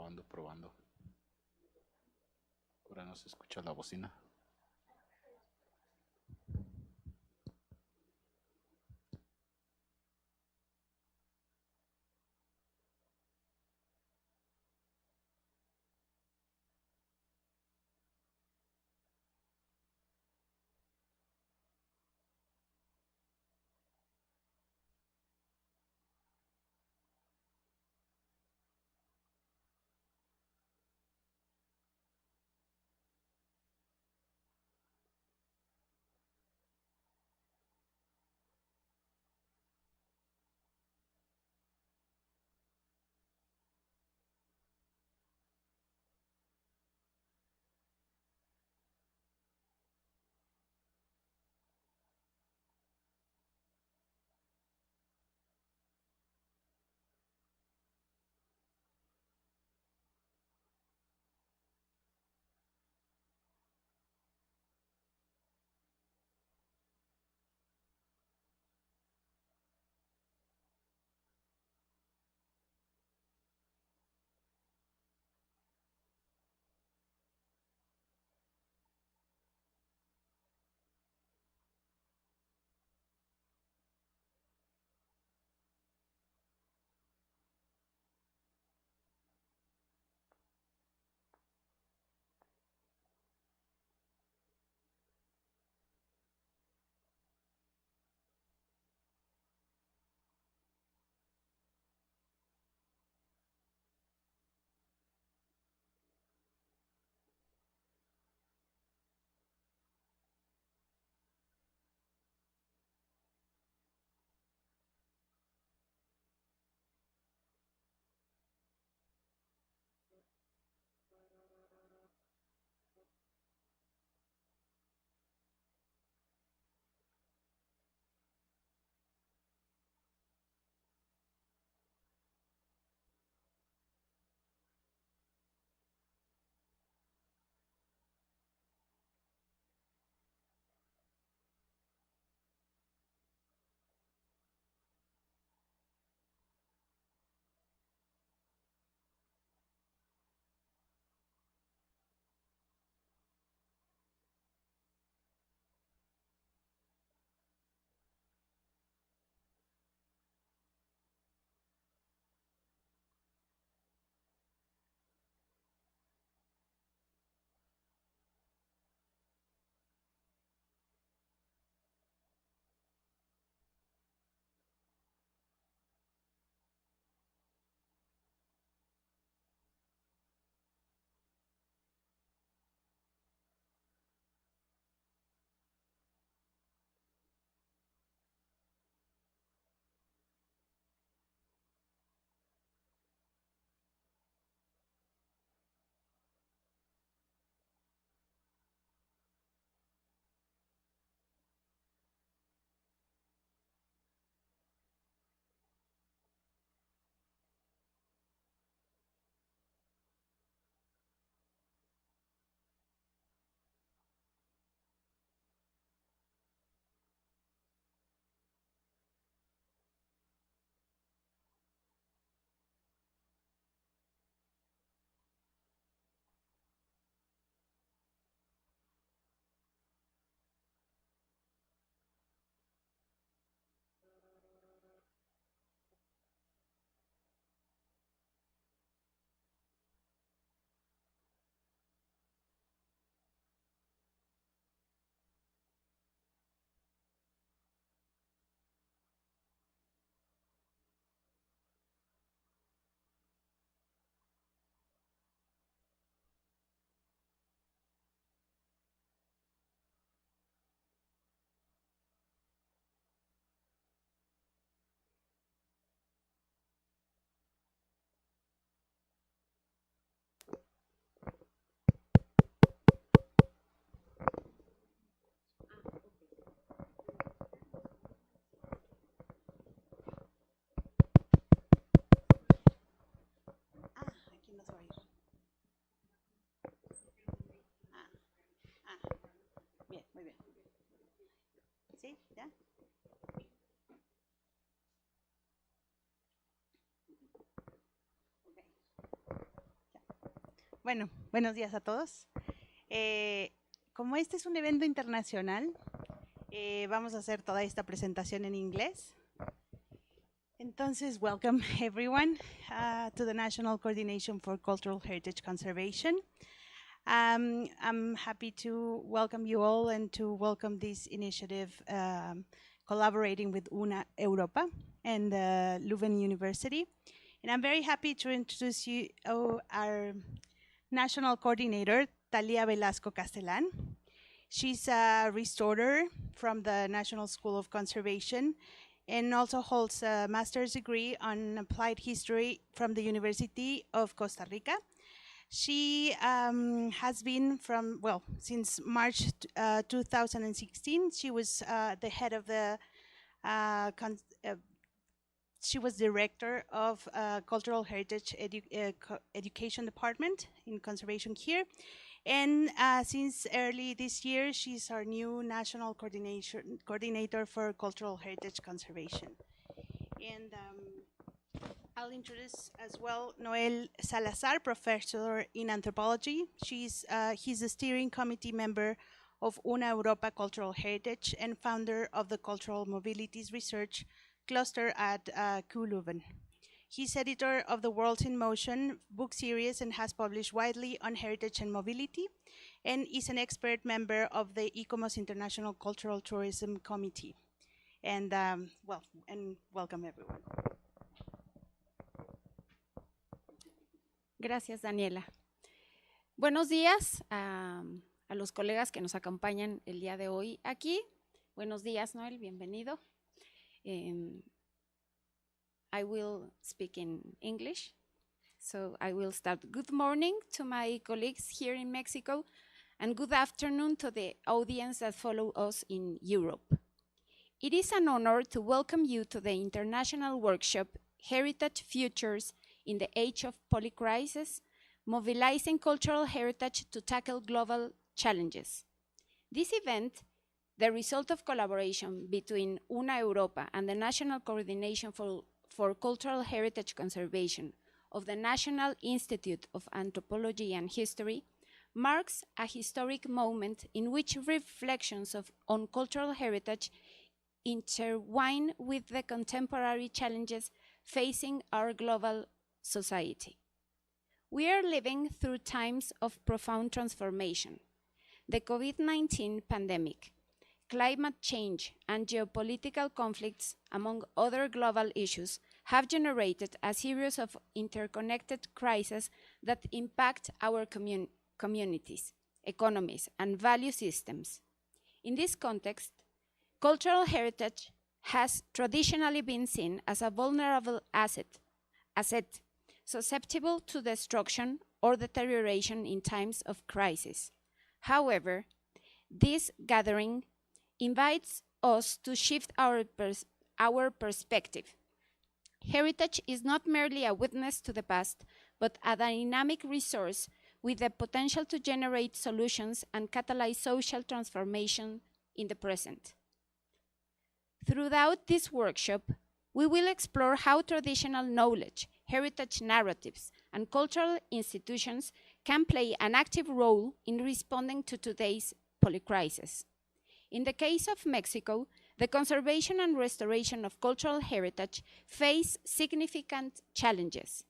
Probando, probando. Ahora no se escucha la bocina. ¿Sí? ¿Ya? Ok. Ya. Bueno, buenos días a todos. Como este es un evento internacional, vamos a hacer toda esta presentación en inglés. Entonces, welcome everyone to the National Coordination for Cultural Heritage Conservation. I'm happy to welcome you all and to welcome this initiative collaborating with UNA Europa and Leuven University. And I'm very happy to introduce you our National Coordinator, Talia Velasco Castellan. She's a restorer from the National School of Conservation and also holds a master's degree on applied history from the University of Costa Rica. She has been since March 2016, she was the head of the, she was director of Cultural Heritage Education Department in Conservation here. And since early this year, she's our new National Coordinator for Cultural Heritage Conservation. And I'll introduce as well Noel Salazar, professor in anthropology. He's a steering committee member of UNA Europa Cultural Heritage and founder of the Cultural Mobilities Research Cluster at KU Leuven. He's editor of the Worlds in Motion book series and has published widely on heritage and mobility, and is an expert member of the ICOMOS International Cultural Tourism Committee. And welcome everyone. Gracias, Daniela. Buenos días a los colegas que nos acompañan el día de hoy aquí. Buenos días, Noel, bienvenido. I will speak in English, so I will start. Good morning to my colleagues here in Mexico, and good afternoon to the audience that follow us in Europe. It is an honor to welcome you to the international workshop, Heritage Futures in the Age of Policrisis, Mobilizing Cultural Heritage to Tackle Global Challenges. This event, the result of collaboration between UNA Europa and the National Coordination for Cultural Heritage Conservation of the National Institute of Anthropology and History, marks a historic moment in which reflections on cultural heritage intertwine with the contemporary challenges facing our global society. We are living through times of profound transformation. The COVID-19 pandemic, climate change, and geopolitical conflicts, among other global issues, have generated a series of interconnected crises that impact our communities, economies, and value systems. In this context, cultural heritage has traditionally been seen as a vulnerable asset susceptible to destruction or deterioration in times of crisis. However, this gathering invites us to shift our perspective. Heritage is not merely a witness to the past, but a dynamic resource with the potential to generate solutions and catalyze social transformation in the present. Throughout this workshop, we will explore how traditional knowledge, heritage narratives, and cultural institutions can play an active role in responding to today's polycrisis. In the case of Mexico, the conservation and restoration of cultural heritage face significant challenges,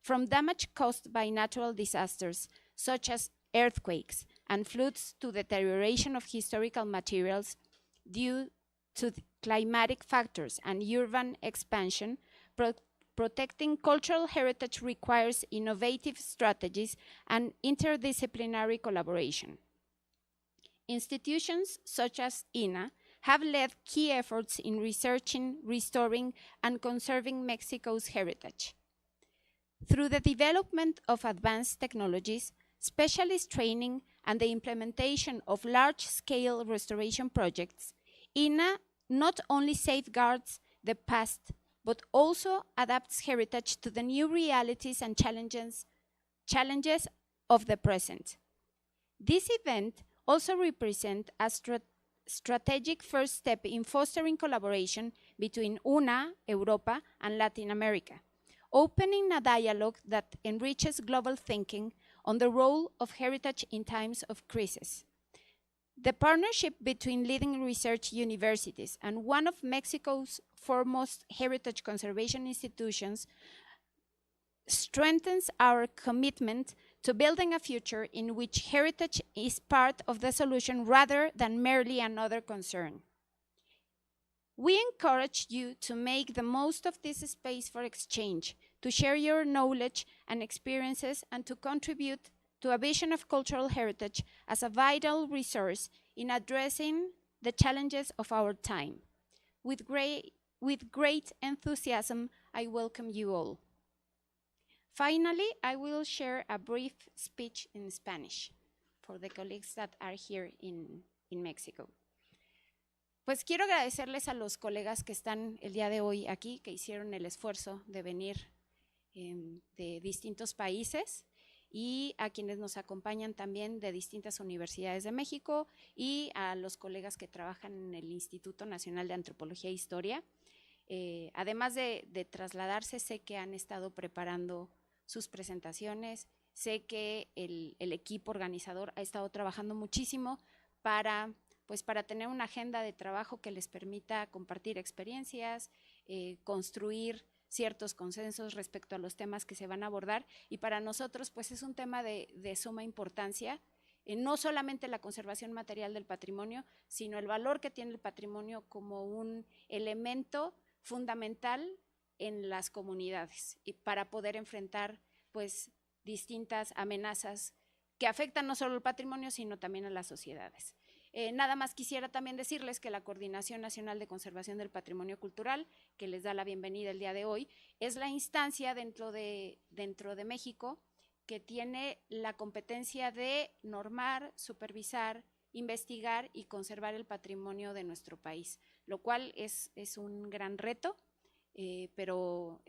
from damage caused by natural disasters such as earthquakes and floods to deterioration of historical materials due to climatic factors and urban expansion. Protecting cultural heritage requires innovative strategies and interdisciplinary collaboration. Institutions such as INAH have led key efforts in researching, restoring, and conserving Mexico's heritage. Through the development of advanced technologies, specialist training, and the implementation of large-scale restoration projects, INAH not only safeguards the past, but also adapts heritage to the new realities and challenges of the present. This event also represents a strategic first step in fostering collaboration between UNA, Europa, and Latin America, opening a dialogue that enriches global thinking on the role of heritage in times of crisis. The partnership between leading research universities and one of Mexico's foremost heritage conservation institutions strengthens our commitment to building a future in which heritage is part of the solution rather than merely another concern. We encourage you to make the most of this space for exchange, to share your knowledge and experiences, and to contribute to a vision of cultural heritage as a vital resource in addressing the challenges of our time. With great enthusiasm, I welcome you all. Finally, I will share a brief speech in Spanish for the colleagues that are here in Mexico. Pues quiero agradecerles a los colegas que están el día de hoy aquí, que hicieron el esfuerzo de venir de distintos países, y a quienes nos acompañan también de distintas universidades de México, y a los colegas que trabajan en el Instituto Nacional de Antropología e Historia. Además de trasladarse, sé que han estado preparando sus presentaciones, sé que el equipo organizador ha estado trabajando muchísimo para tener una agenda de trabajo que les permita compartir experiencias, construir ciertos consensos respecto a los temas que se van a abordar, y para nosotros pues es un tema de suma importancia, no solamente la conservación material del patrimonio, sino el valor que tiene el patrimonio como un elemento fundamental en las comunidades y para poder enfrentar pues distintas amenazas que afectan no solo el patrimonio, sino también a las sociedades. Nada más quisiera también decirles que la Coordinación Nacional de Conservación del Patrimonio Cultural, que les da la bienvenida el día de hoy, es la instancia dentro de México que tiene la competencia de normar, supervisar, investigar y conservar el patrimonio de nuestro país, lo cual es un gran reto, pero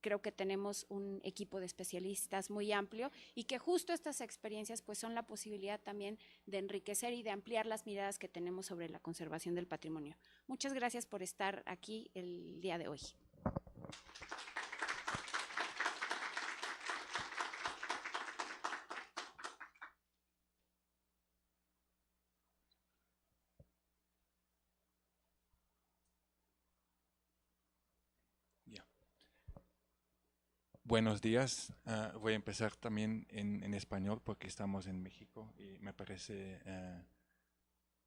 creo que tenemos un equipo de especialistas muy amplio y que justo estas experiencias pues son la posibilidad también de enriquecer y de ampliar las miradas que tenemos sobre la conservación del patrimonio. Muchas gracias por estar aquí el día de hoy. Buenos días. Voy a empezar también en español porque estamos en México y me parece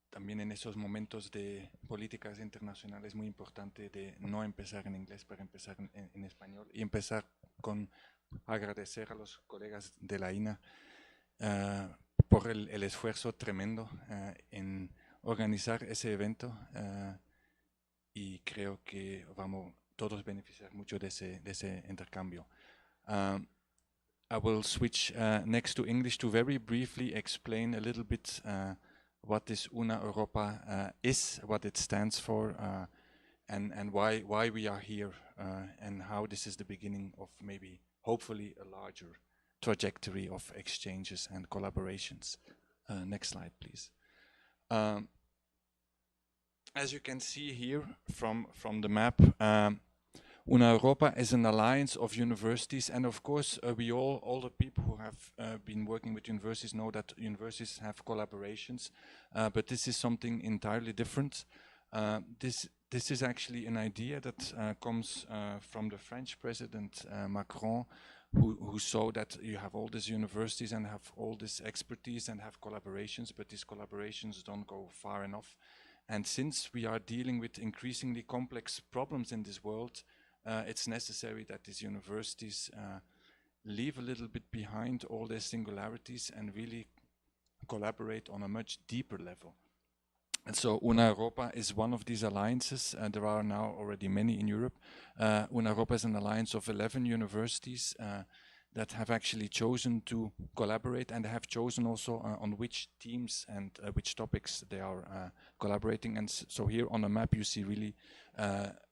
también en esos momentos de políticas internacionales muy importante de no empezar en inglés para empezar en español y empezar con agradecer a los colegas de la INAH por el esfuerzo tremendo en organizar ese evento y creo que vamos todos beneficiar mucho de ese intercambio. I will switch next to English to very briefly explain a little bit what this UNA Europa is, what it stands for, and why we are here, and how this is the beginning of maybe, hopefully, a larger trajectory of exchanges and collaborations. Next slide, please. As you can see here from the map, UNA Europa is an alliance of universities, and of course all the people who have been working with universities know that universities have collaborations, but this is something entirely different. This is actually an idea that comes from the French President Macron, who saw that you have all these universities and have all this expertise and have collaborations, but these collaborations don't go far enough. And since we are dealing with increasingly complex problems in this world, it's necessary that these universities leave a little bit behind all their singularities and really collaborate on a much deeper level. And so UNA Europa is one of these alliances, and there are now already many in Europe. UNA Europa is an alliance of 11 universities that have actually chosen to collaborate, and have chosen also on which teams and which topics they are collaborating. And so here on the map you see really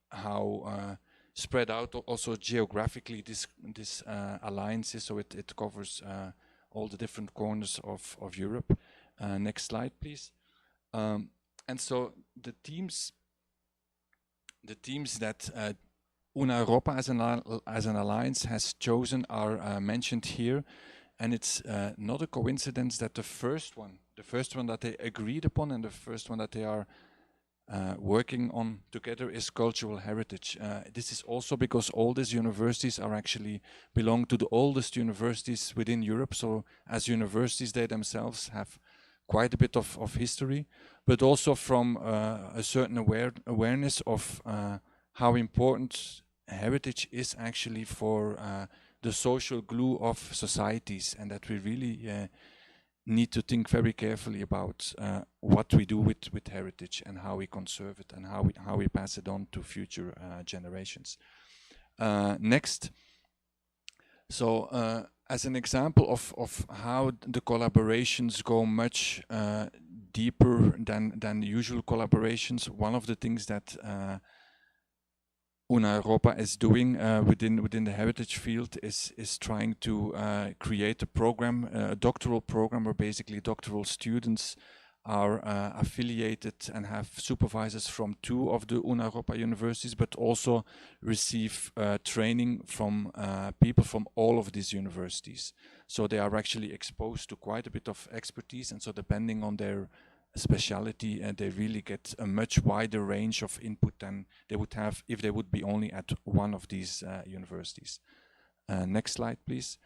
how spread out also geographically this alliances, so it covers all the different corners of Europe. Next slide, please. And so the teams that UNA Europa as an alliance has chosen are mentioned here, and it's not a coincidence that the first one that they agreed upon and the first one that they are working on together is cultural heritage. This is also because all these universities are actually belong to the oldest universities within Europe. So as universities, they themselves have quite a bit of history, but also from a certain awareness of how important heritage is actually for the social glue of societies, and that we really need to think very carefully about what we do with heritage and how we conserve it and how we pass it on to future generations. Next. So as an example of how the collaborations go much deeper than the usual collaborations, one of the things that UNA Europa is doing within the heritage field is trying to create a program, a doctoral program, where basically doctoral students are affiliated and have supervisors from 2 of the UNA Europa universities, but also receive training from people from all of these universities. So they are actually exposed to quite a bit of expertise, and so depending on their speciality, they really get a much wider range of input than they would have if they would be only at one of these universities. Next slide, please.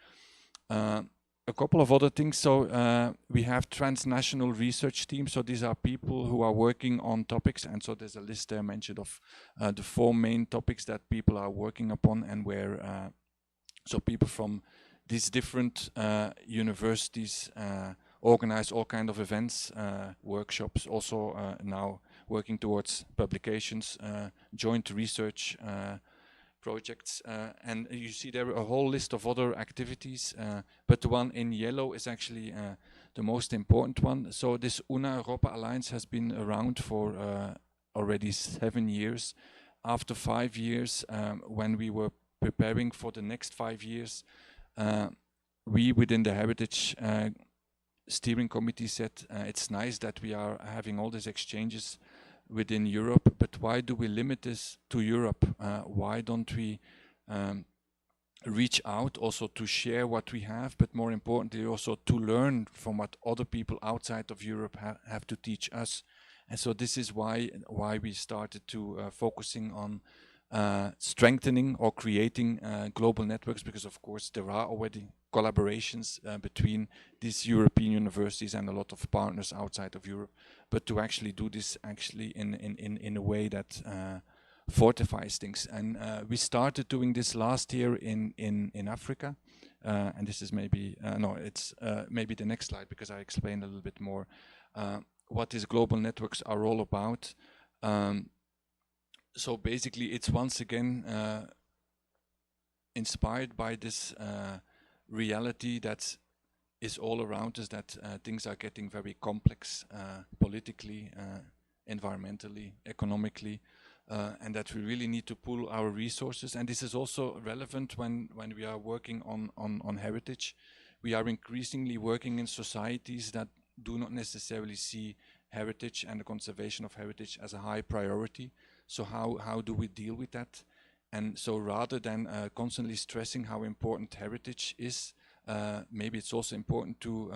A couple of other things. So we have transnational research teams. So these are people who are working on topics, and so there's a list there mentioned of the 4 main topics that people are working upon, and where so people from these different universities organize all kind of events, workshops, also now working towards publications, joint research projects, and you see there a whole list of other activities, but the one in yellow is actually the most important one. So this UNA Europa Alliance has been around for already 7 years. After 5 years, when we were preparing for the next 5 years, we within the Heritage Steering Committee said it's nice that we are having all these exchanges within Europe, but why do we limit this to Europe? Why don't we reach out also to share what we have, but more importantly also to learn from what other people outside of Europe have to teach us? And so this is why we started to focusing on strengthening or creating global networks, because of course there are already collaborations between these European universities and a lot of partners outside of Europe, but to actually do this actually in a way that fortifies things. And we started doing this last year in Africa, and this is maybe no, it's maybe the next slide, because I explain a little bit more what these global networks are all about. So basically it's once again inspired by this reality that is all around us, that things are getting very complex politically, environmentally, economically, and that we really need to pool our resources. And this is also relevant when we are working on heritage. We are increasingly working in societies that do not necessarily see heritage and the conservation of heritage as a high priority. So how do we deal with that? And so rather than constantly stressing how important heritage is, maybe it's also important to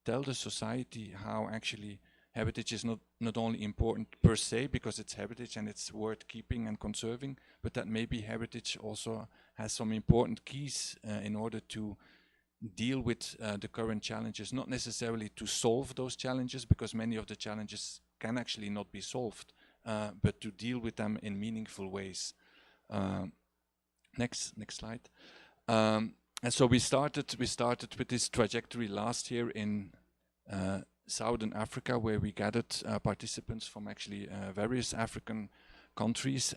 tell the society how actually heritage is not only important per se because it's heritage and it's worth keeping and conserving, but that maybe heritage also has some important keys in order to deal with the current challenges, not necessarily to solve those challenges, because many of the challenges can actually not be solved, but to deal with them in meaningful ways. Next slide. And so we started with this trajectory last year in Southern Africa, where we gathered participants from actually various African countries.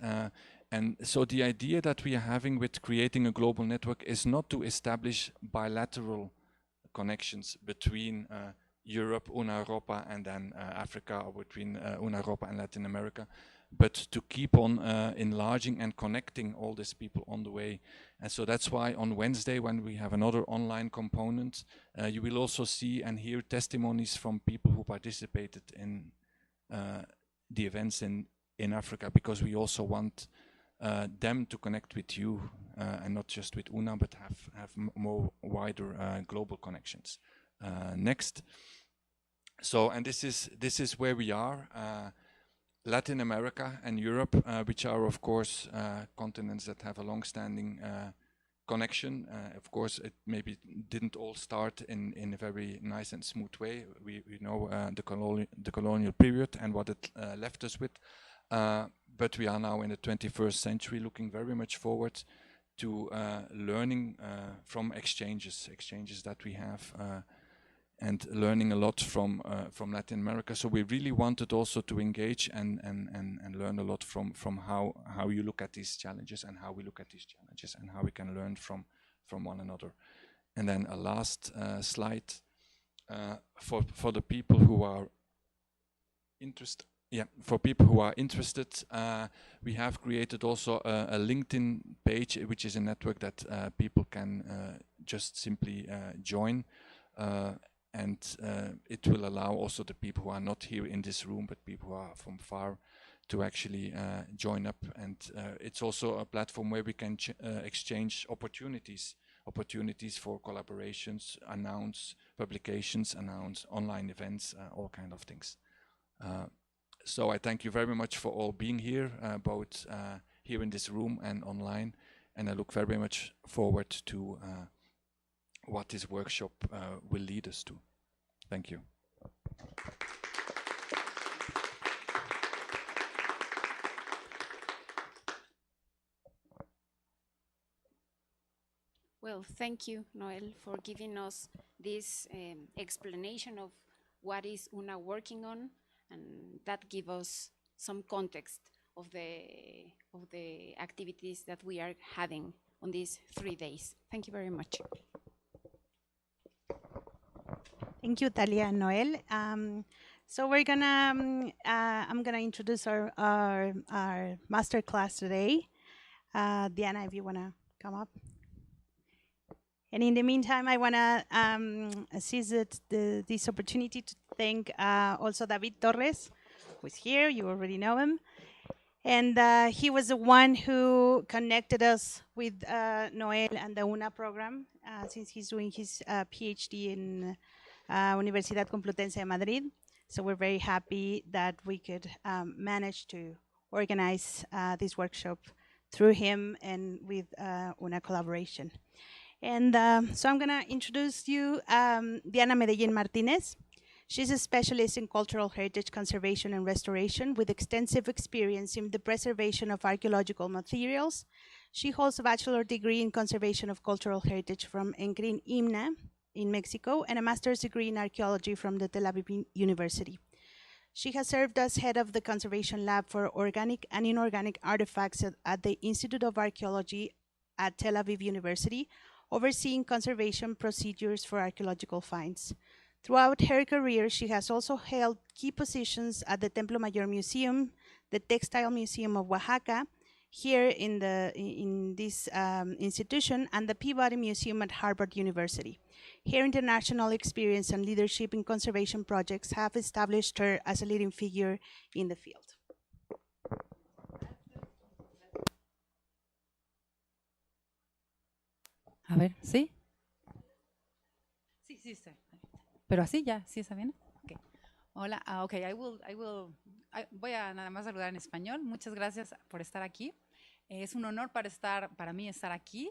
And so the idea that we are having with creating a global network is not to establish bilateral connections between Europe, UNA Europa, and then Africa, or between UNA Europa and Latin America, but to keep on enlarging and connecting all these people on the way. And so that's why on Wednesday, when we have another online component, you will also see and hear testimonies from people who participated in the events in Africa, because we also want them to connect with you and not just with UNA, but have more wider global connections. Next. So, and this is where we are. Latin America and Europe, which are of course continents that have a long-standing connection. Of course, it maybe didn't all start in a very nice and smooth way. We know the colonial period and what it left us with. But we are now in the 21st century, looking very much forward to learning from exchanges that we have, and learning a lot from Latin America. So we really wanted also to engage and learn a lot from how you look at these challenges and how we look at these challenges and how we can learn from one another. And then a last slide for the people who are interested. Yeah, for people who are interested, we have created also a LinkedIn page, which is a network that people can just simply join. And it will allow also the people who are not here in this room, but people who are from far, to actually join up. And it's also a platform where we can exchange opportunities for collaborations, announce publications, announce online events, all kind of things. So I thank you very much for all being here, both here in this room and online. And I look very much forward to what this workshop will lead us to. Thank you. Well, thank you, Noel, for giving us this explanation of what is UNA working on, and that gives us some context of the activities that we are having on these 3 days. Thank you very much. Thank you, Talia and Noel. So we're gonna, I'm gonna introduce our master class today. Diana, if you wanna come up. And in the meantime, I wanna seize this opportunity to thank also David Torres, who's here. You already know him. And he was the one who connected us with Noel and the UNA program, since he's doing his PhD in Universidad Complutense de Madrid. So we're very happy that we could manage to organize this workshop through him and with UNA collaboration. And so I'm gonna introduce you Diana Medellin Martinez. She's a specialist in cultural heritage conservation and restoration with extensive experience in the preservation of archaeological materials. She holds a bachelor's degree in conservation of cultural heritage from IMNA in Mexico and a master's degree in archaeology from the Tel Aviv University. She has served as head of the Conservation Lab for Organic and Inorganic Artifacts at the Institute of Archaeology at Tel Aviv University, overseeing conservation procedures for archaeological finds. Throughout her career, she has also held key positions at the Templo Mayor Museum, the Textile Museum of Oaxaca, here in this institution, and the Peabody Museum at Harvard University. Her international experience and leadership in conservation projects have established her as a leading figure in the field. A ver, ¿sí? Sí, sí. Pero así ya, ¿sí está bien? Okay. Hola, okay, voy a nada más saludar en español. Muchas gracias por estar aquí. Es un honor para mí estar aquí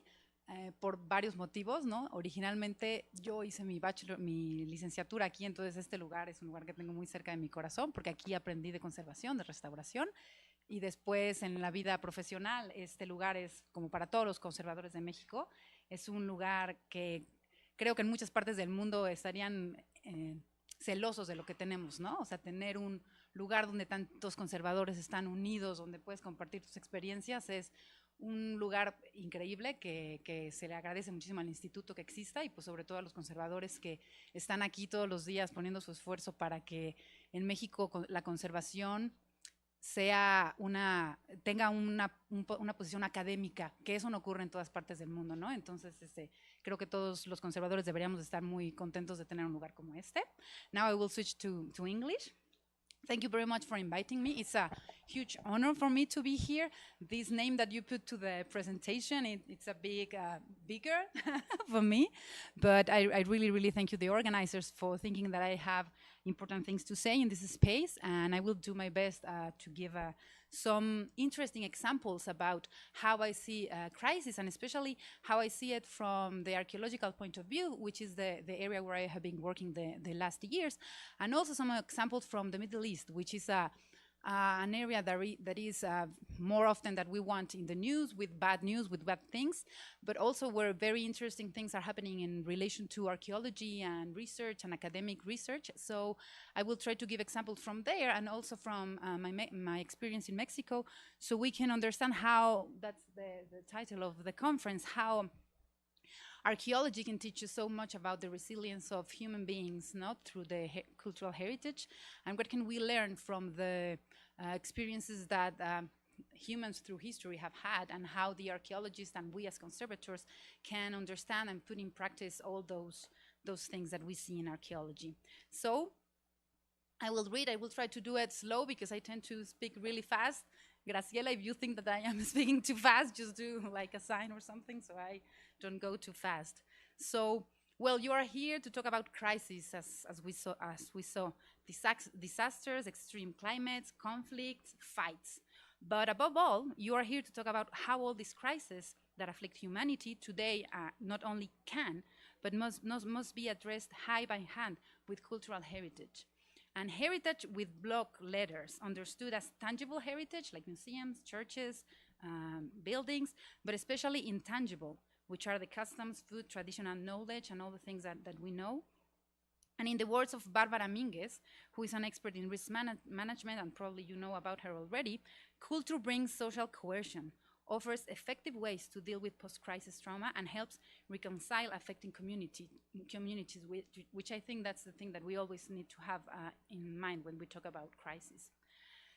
por varios motivos, ¿no? Originalmente yo hice mi licenciatura aquí, entonces este lugar es un lugar que tengo muy cerca de mi corazón, porque aquí aprendí de conservación, de restauración, y después en la vida profesional este lugar es, como para todos los conservadores de México, es un lugar que creo que en muchas partes del mundo estarían celosos de lo que tenemos, ¿no? O sea, tener un lugar donde tantos conservadores están unidos, donde puedes compartir tus experiencias, es un lugar increíble que se le agradece muchísimo al instituto que exista y pues sobre todo a los conservadores que están aquí todos los días poniendo su esfuerzo para que en México la conservación tenga una posición académica, que eso no ocurre en todas partes del mundo, ¿no? Entonces, creo que todos los conservadores deberíamos estar muy contentos de tener un lugar como este. Now I will switch to English. Thank you very much for inviting me. It's a huge honor for me to be here. This name that you put to the presentation, it's a bigger for me. But I really, really thank you, the organizers, for thinking that I have important things to say in this space. And I will do my best to give some interesting examples about how I see crisis, and especially how I see it from the archaeological point of view, which is the area where I have been working the last years, and also some examples from the Middle East, which is an area that is more often that we want in the news, with bad things, but also where very interesting things are happening in relation to archaeology and research and academic research. So I will try to give examples from there, and also from my experience in Mexico, so we can understand how, that's the title of the conference, how archaeology can teach us so much about the resilience of human beings, not through the cultural heritage, and what can we learn from the experiences that humans through history have had, and how the archaeologists and we as conservators can understand and put in practice all those things that we see in archaeology. So I will try to do it slow because I tend to speak really fast. Graciela, if you think that I am speaking too fast, just do like a sign or something so I don't go too fast. So, well, you are here to talk about crises, as we saw, disasters, extreme climates, conflicts, fights. But above all, you are here to talk about how all these crises that afflict humanity today not only can, but must be addressed hand by hand with cultural heritage. And heritage with block letters, understood as tangible heritage, like museums, churches, buildings, but especially intangible, which are the customs, food, traditional knowledge, and all the things that we know. And in the words of Barbara Minguez, who is an expert in risk management, and probably you know about her already, culture brings social coercion, offers effective ways to deal with post-crisis trauma, and helps reconcile affecting communities, which I think that's the thing that we always need to have in mind when we talk about crisis.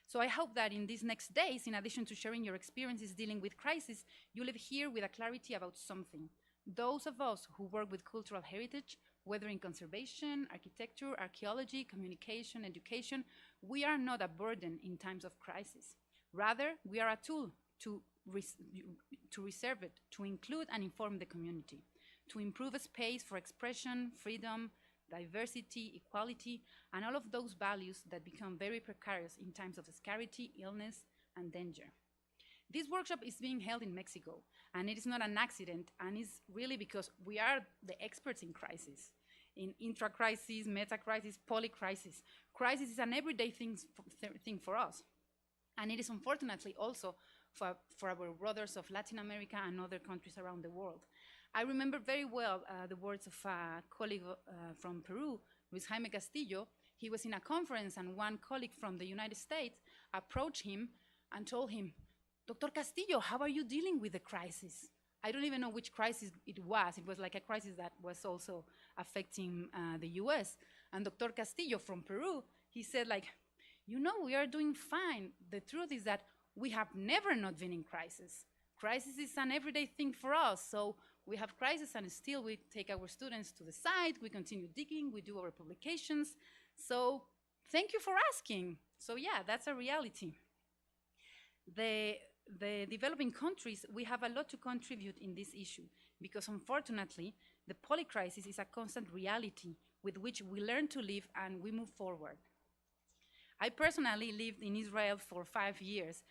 So I hope that in these next days, in addition to sharing your experiences dealing with crisis, you live here with a clarity about something. Those of us who work with cultural heritage, whether in conservation, architecture, archaeology, communication, education, we are not a burden in times of crisis. Rather, we are a tool to reserve it, to include and inform the community, to improve a space for expression, freedom, diversity, equality, and all of those values that become very precarious in times of scarcity, illness, and danger. This workshop is being held in Mexico, and it is not an accident, and it's really because we are the experts in crisis, in intra-crisis, meta-crisis, polycrisis. Crisis is an everyday thing for us, and it is unfortunately also for our brothers of Latin America and other countries around the world. I remember very well the words of a colleague from Peru, Luis Jaime Castillo. He was in a conference, and one colleague from the United States approached him and told him, "Dr. Castillo, how are you dealing with the crisis?" I don't even know which crisis it was. It was like a crisis that was also affecting the US. And Dr. Castillo from Peru, he said, like, "You know, we are doing fine. The truth is that we have never not been in crisis. Crisis is an everyday thing for us. So we have crisis, and still we take our students to the site, we continue digging, we do our publications. So thank you for asking." So yeah, that's a reality. The developing countries, we have a lot to contribute in this issue, because unfortunately, the polycrisis is a constant reality with which we learn to live and we move forward. I personally lived in Israel for 5 years,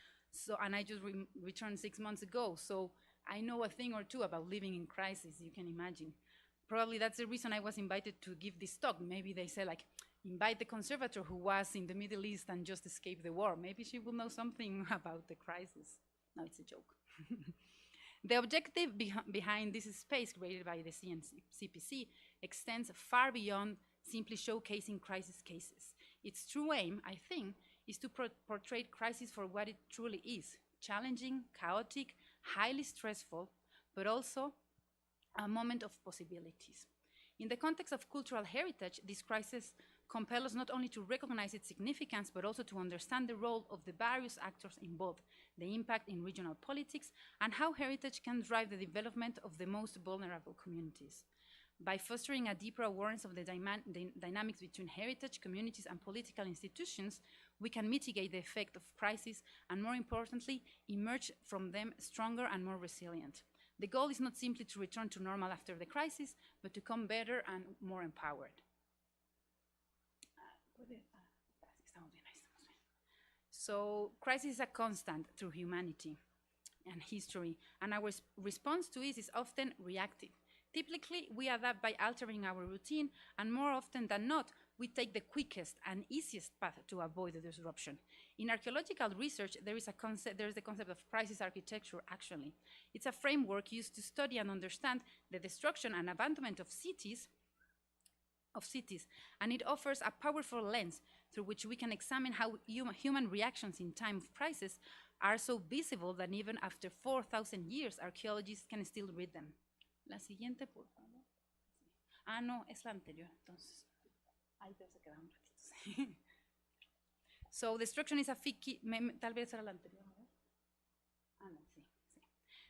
and I just returned 6 months ago, so I know a thing or two about living in crisis, you can imagine. Probably that's the reason I was invited to give this talk. Maybe they say, like, invite the conservator who was in the Middle East and just escaped the war. Maybe she will know something about the crisis. No, it's a joke. The objective behind this space created by the CNCPC extends far beyond simply showcasing crisis cases. Its true aim, I think, is to portray crisis for what it truly is: challenging, chaotic, highly stressful, but also a moment of possibilities. In the context of cultural heritage, this crisis compels us not only to recognize its significance, but also to understand the role of the various actors involved, the impact in regional politics, and how heritage can drive the development of the most vulnerable communities. By fostering a deeper awareness of the dynamics between heritage, communities, and political institutions, we can mitigate the effect of crisis and, more importantly, emerge from them stronger and more resilient. The goal is not simply to return to normal after the crisis, but to come better and more empowered. So, crisis is a constant through humanity and history, and our response to it is often reactive. Typically, we adapt by altering our routine, and more often than not, we take the quickest and easiest path to avoid the disruption. In archaeological research, there is the concept of crisis architecture, actually. It's a framework used to study and understand the destruction and abandonment of cities, and it offers a powerful lens through which we can examine how human reactions in time of crisis are so visible that even after 4,000 years, archaeologists can still read them. La siguiente, por favor. Ah, no, es la anterior, entonces. Ahí te se queda un ratito. So, destruction is a key, tal vez era la anterior, ¿no? Ah, no, sí.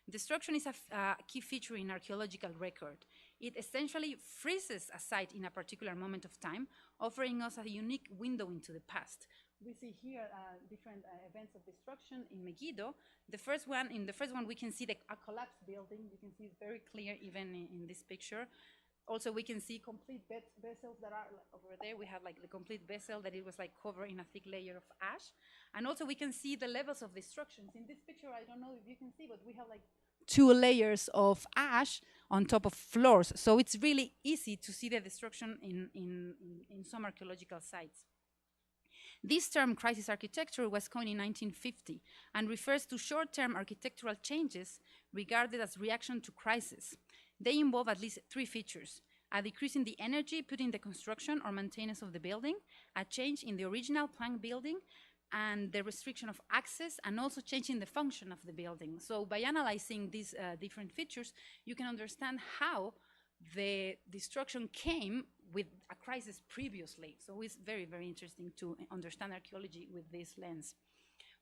Destruction is a key feature in archaeological record. It essentially freezes a site in a particular moment of time, offering us a unique window into the past. We see here different events of destruction in Megiddo. In the first one, we can see a collapsed building. You can see it's very clear even in this picture. Also, we can see complete vessels that are over there. We have like the complete vessel that it was like covered in a thick layer of ash. And also we can see the levels of destructions. In this picture, I don't know if you can see, but we have like 2 layers of ash on top of floors. So it's really easy to see the destruction in some archaeological sites. This term, crisis architecture, was coined in 1950 and refers to short-term architectural changes regarded as reaction to crisis. They involve at least 3 features: a decrease in the energy put in the construction or maintenance of the building, a change in the original planned building, and the restriction of access, and also changing the function of the building. So by analyzing these different features, you can understand how the destruction came with a crisis previously. So it's very, very interesting to understand archaeology with this lens.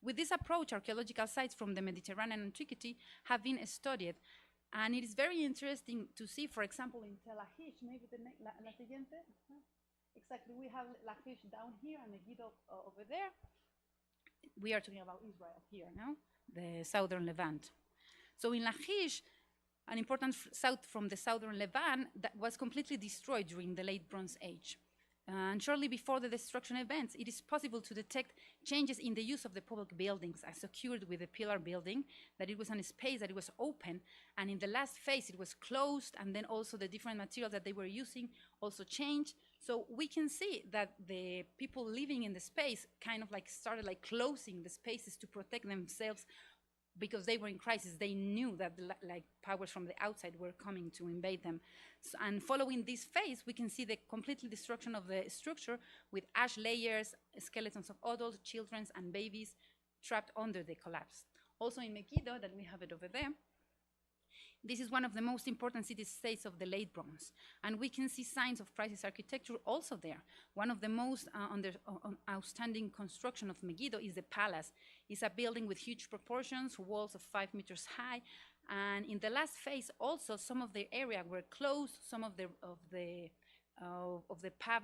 With this approach, archaeological sites from the Mediterranean antiquity have been studied, and it is very interesting to see, for example, in Tel Aviv, maybe la siguiente. Exactly, we have Lachish down here and Megiddo over there. We are talking about Israel here now, the southern Levant. So in Lachish, an important south from the southern Levant that was completely destroyed during the late Bronze Age. And shortly before the destruction events, it is possible to detect changes in the use of the public buildings as occurred with the pillar building, that it was a space that it was open, and in the last phase it was closed, and then also the different materials that they were using also changed. So we can see that the people living in the space kind of like started like closing the spaces to protect themselves because they were in crisis. They knew that like powers from the outside were coming to invade them. So, and following this phase, we can see the complete destruction of the structure with ash layers, skeletons of adults, children, and babies trapped under the collapse. Also in Megiddo, that we have it over there, this is one of the most important city-states of the late Bronze, and we can see signs of crisis architecture also there. One of the most outstanding construction of Megiddo is the palace. It's a building with huge proportions, walls of 5 meters high, and in the last phase also some of the area were closed, some of the path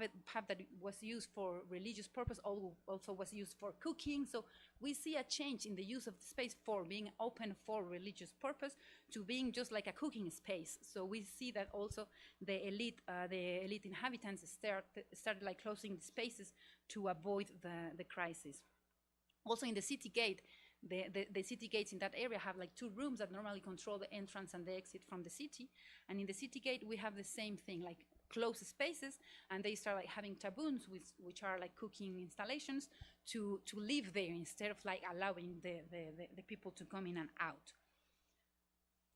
that was used for religious purpose also was used for cooking. So we see a change in the use of the space for being open for religious purpose to being just like a cooking space. So we see that also the elite inhabitants started like closing the spaces to avoid the crisis. Also in the city gate, the city gates in that area have like 2 rooms that normally control the entrance and the exit from the city. And in the city gate, we have the same thing, like close spaces, and they start like having taboons, which are like cooking installations, to live there instead of like allowing the people to come in and out.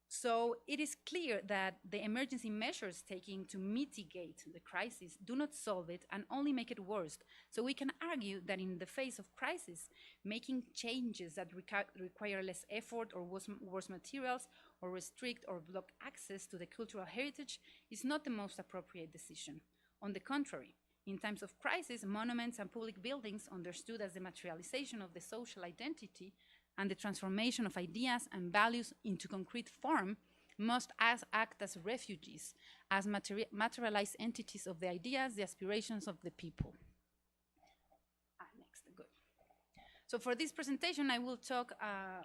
So it is clear that the emergency measures taken to mitigate the crisis do not solve it and only make it worse. So we can argue that in the face of crisis, making changes that require less effort or worse materials or restrict or block access to the cultural heritage is not the most appropriate decision. On the contrary, in times of crisis, monuments and public buildings understood as the materialization of the social identity and the transformation of ideas and values into concrete form must act as refugees, as materialized entities of the ideas, the aspirations of the people. Next, good. So for this presentation, I will talk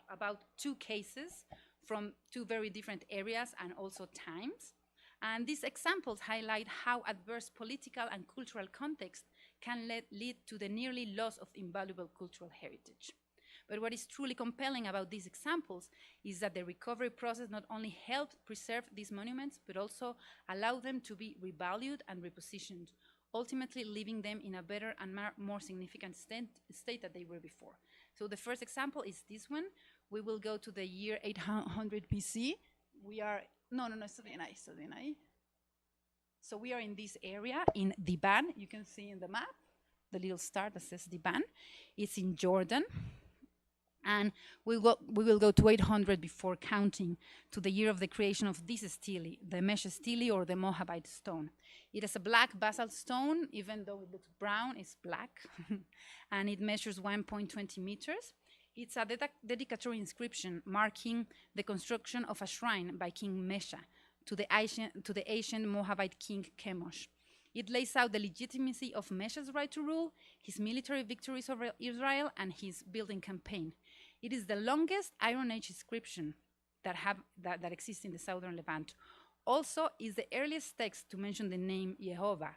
about 2 cases from 2 very different areas and also times. And these examples highlight how adverse political and cultural context can lead to the nearly loss of invaluable cultural heritage. But what is truly compelling about these examples is that the recovery process not only helped preserve these monuments, but also allowed them to be revalued and repositioned, ultimately leaving them in a better and more significant state that they were before. So the first example is this one. We will go to the year 800 BC. We are, So we are in this area in Diban. You can see in the map, the little star that says Diban. It's in Jordan. And we will go to 800 before counting to the year of the creation of this stele, the Mesh stele or the Moabite stone. It is a black basalt stone, even though it looks brown, it's black. And it measures 1.20 meters. It's a dedicatory inscription marking the construction of a shrine by King Mesha to the ancient Moabite king Chemosh. It lays out the legitimacy of Mesha's right to rule, his military victories over Israel, and his building campaign. It is the longest Iron Age inscription that exists in the southern Levant. Also, is the earliest text to mention the name Jehovah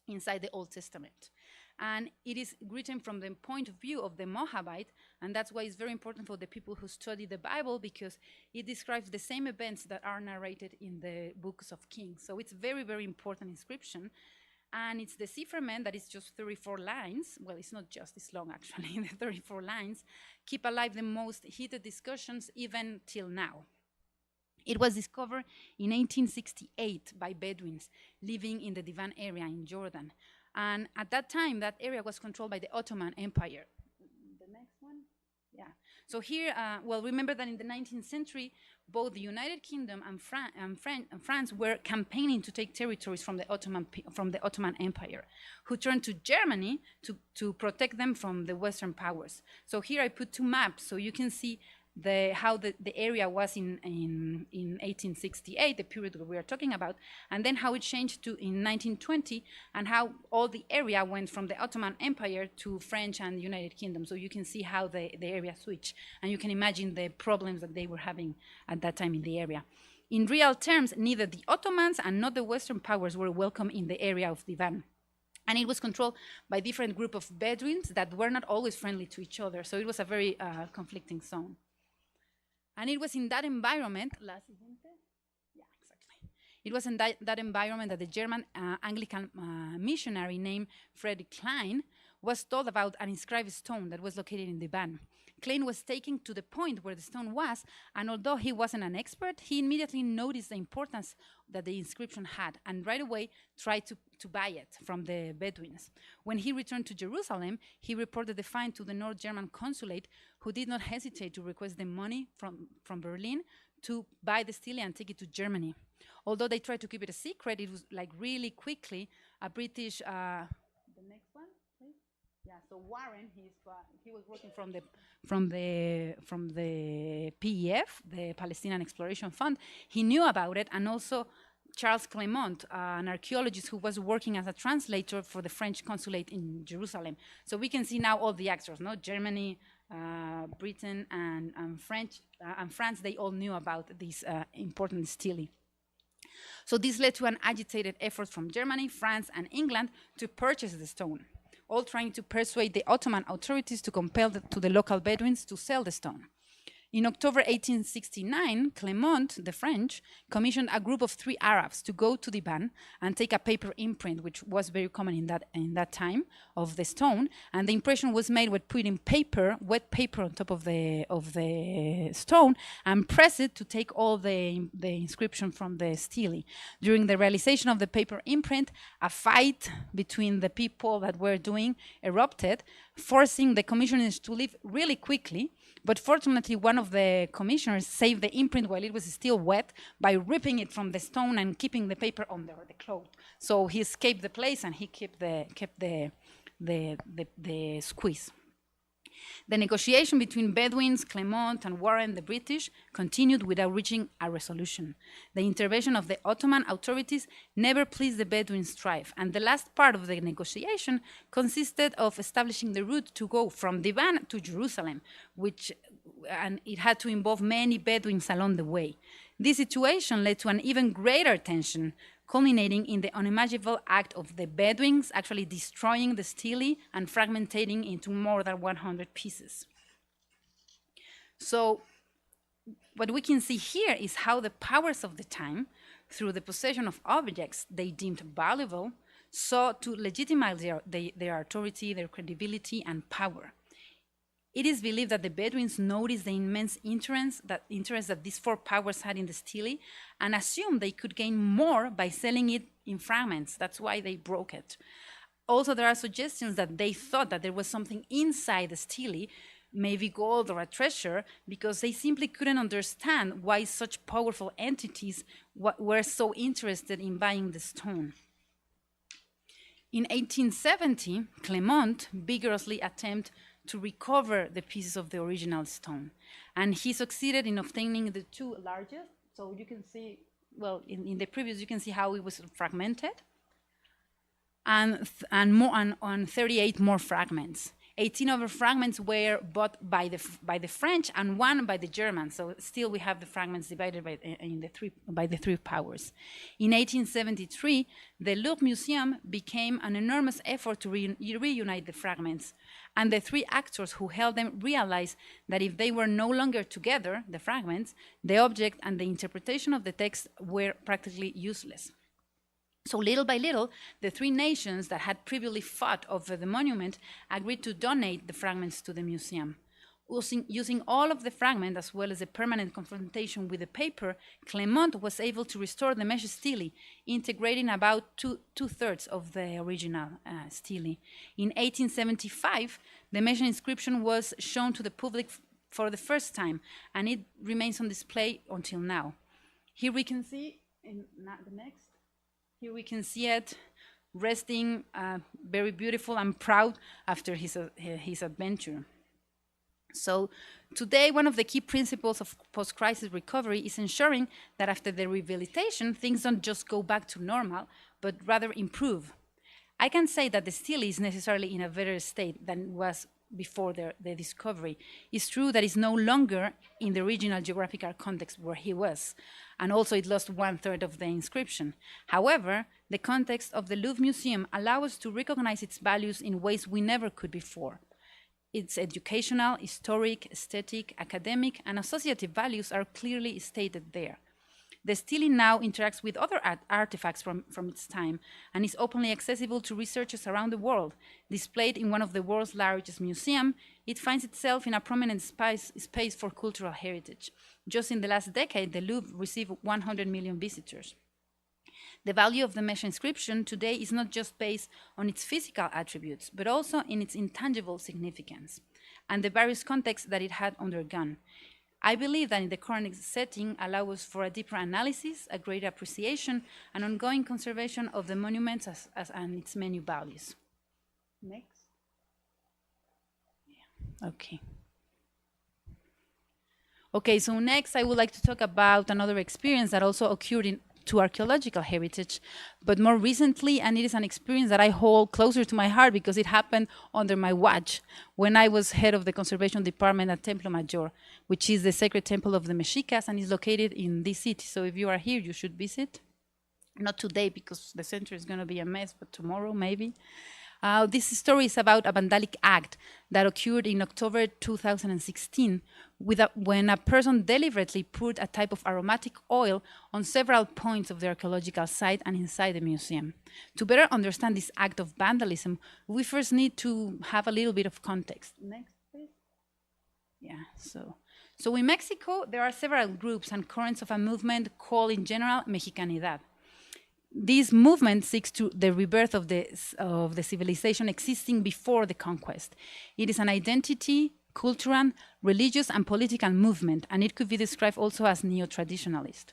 inside the Old Testament. And it is written from the point of view of the Moabite, and that's why it's very important for the people who study the Bible, because it describes the same events that are narrated in the books of Kings. So it's very, very important inscription. And it's the decipherment that is just 34 lines. Well, it's not just, it's long actually, the 34 lines keep alive the most heated discussions even till now. It was discovered in 1868 by Bedouins living in the Divan area in Jordan. And at that time, that area was controlled by the Ottoman Empire. The next one? Yeah. So here, well, remember that in the 19th century, both the United Kingdom and France were campaigning to take territories from the Ottoman Empire, who turned to Germany to protect them from the Western powers. So here I put 2 maps, so you can see how the area was in 1868, the period that we are talking about, and then how it changed to in 1920, and how all the area went from the Ottoman Empire to French and United Kingdom. So you can see how the area switched, and you can imagine the problems that they were having at that time in the area. In real terms, neither the Ottomans and not the Western powers were welcome in the area of Divan. And it was controlled by different group of Bedouins that were not always friendly to each other. So it was a very conflicting zone. And it was in that environment, It was in that environment that the German Anglican missionary named Frederick Klein was told about an inscribed stone that was located in Divan. Klein was taken to the point where the stone was, and although he wasn't an expert, he immediately noticed the importance that the inscription had, and right away tried to buy it from the Bedouins. When he returned to Jerusalem, he reported the find to the North German consulate, who did not hesitate to request the money from Berlin to buy the stele and take it to Germany. Although they tried to keep it a secret, it was like really quickly a British, the next one, please. Yeah, so Warren, he was working from the PEF, the Palestinian Exploration Fund. He knew about it, and also Charles Clement, an archaeologist who was working as a translator for the French consulate in Jerusalem. So we can see now all the actors, no? Germany, Britain, and France, they all knew about this important stele. So this led to an agitated effort from Germany, France, and England to purchase the stone, all trying to persuade the Ottoman authorities to compel the local Bedouins to sell the stone. In October 1869, Clement, the French, commissioned a group of 3 Arabs to go to Divan and take a paper imprint, which was very common in that time, of the stone. And the impression was made with putting wet paper on top of the stone, and press it to take all the inscription from the stele. During the realization of the paper imprint, a fight between the people that were doing erupted, forcing the commissioners to leave really quickly. But fortunately, one of the commissioners saved the imprint while it was still wet by ripping it from the stone and keeping the paper under the cloth. So he escaped the place, and he kept the squeeze. The negotiation between Bedouins, Clement, and Warren, the British, continued without reaching a resolution. The intervention of the Ottoman authorities never pleased the Bedouin tribe, and the last part of the negotiation consisted of establishing the route to go from Divan to Jerusalem, and it had to involve many Bedouins along the way. This situation led to an even greater tension, culminating in the unimaginable act of the Bedouins actually destroying the stele and fragmenting into more than 100 pieces. So what we can see here is how the powers of the time, through the possession of objects they deemed valuable, sought to legitimize their authority, their credibility, and power. It is believed that the Bedouins noticed the immense interest that these four powers had in the stele and assumed they could gain more by selling it in fragments. That's why they broke it. Also, there are suggestions that they thought that there was something inside the stele, maybe gold or a treasure, because they simply couldn't understand why such powerful entities were so interested in buying the stone. In 1870, Clement vigorously attempted to recover the pieces of the original stone. And he succeeded in obtaining the two largest. So you can see, well, in the previous, you can see how it was fragmented. And 38 more fragments. 18 other fragments were bought by the French and one by the Germans. So still we have the fragments divided by the three powers. In 1873, the Louvre Museum became an enormous effort to reunite the fragments. And the three actors who held them realized that if they were no longer together, the fragments, the object and the interpretation of the text were practically useless. So little by little, the three nations that had previously fought over the monument agreed to donate the fragments to the museum. Using all of the fragments as well as a permanent confrontation with the paper, Clement was able to restore the mesh stele, integrating about two-thirds of the original stele. In 1875, the mesh inscription was shown to the public for the first time, and it remains on display until now. Here we can see, here we can see it resting very beautiful and proud after his adventure. So today, one of the key principles of post-crisis recovery is ensuring that after the rehabilitation, things don't just go back to normal, but rather improve. I can say that the stele is necessarily in a better state than it was before the discovery. It's true that it's no longer in the original geographical context where he was, and also it lost 1/3 of the inscription. However, the context of the Louvre Museum allows us to recognize its values in ways we never could before. Its educational, historic, aesthetic, academic, and associative values are clearly stated there. The stele now interacts with other artifacts from its time and is openly accessible to researchers around the world. Displayed in one of the world's largest museums, it finds itself in a prominent space for cultural heritage. Just in the last decade, the Louvre received 100 million visitors. The value of the mesh inscription today is not just based on its physical attributes, but also in its intangible significance and the various contexts that it had undergone. I believe that in the current setting allows us for a deeper analysis, a greater appreciation, and ongoing conservation of the monuments and its many values. Next. Yeah. Okay. Okay, so next I would like to talk about another experience that also occurred to archaeological heritage, but more recently, and it is an experience that I hold closer to my heart because it happened under my watch when I was head of the conservation department at Templo Mayor, which is the sacred temple of the Mexicas and is located in this city. So if you are here, you should visit. Not today because the center is going to be a mess, but tomorrow maybe. This story is about a vandalic act that occurred in October 2016 when a person deliberately poured a type of aromatic oil on several points of the archaeological site and inside the museum. To better understand this act of vandalism, we first need to have a little bit of context. Next, please. Yeah, so in Mexico, there are several groups and currents of a movement called in general Mexicanidad. This movement seeks the rebirth of the civilization existing before the conquest. It is an identity, cultural, religious, and political movement, and it could be described also as neo-traditionalist.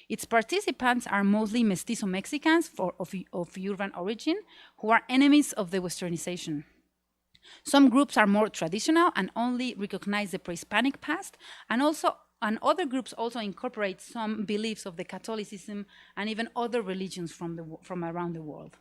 Its participants are mostly mestizo Mexicans of urban origin who are enemies of the westernization. Some groups are more traditional and only recognize the pre-Hispanic past, and other groups also incorporate some beliefs of the Catholicism and even other religions from around the world.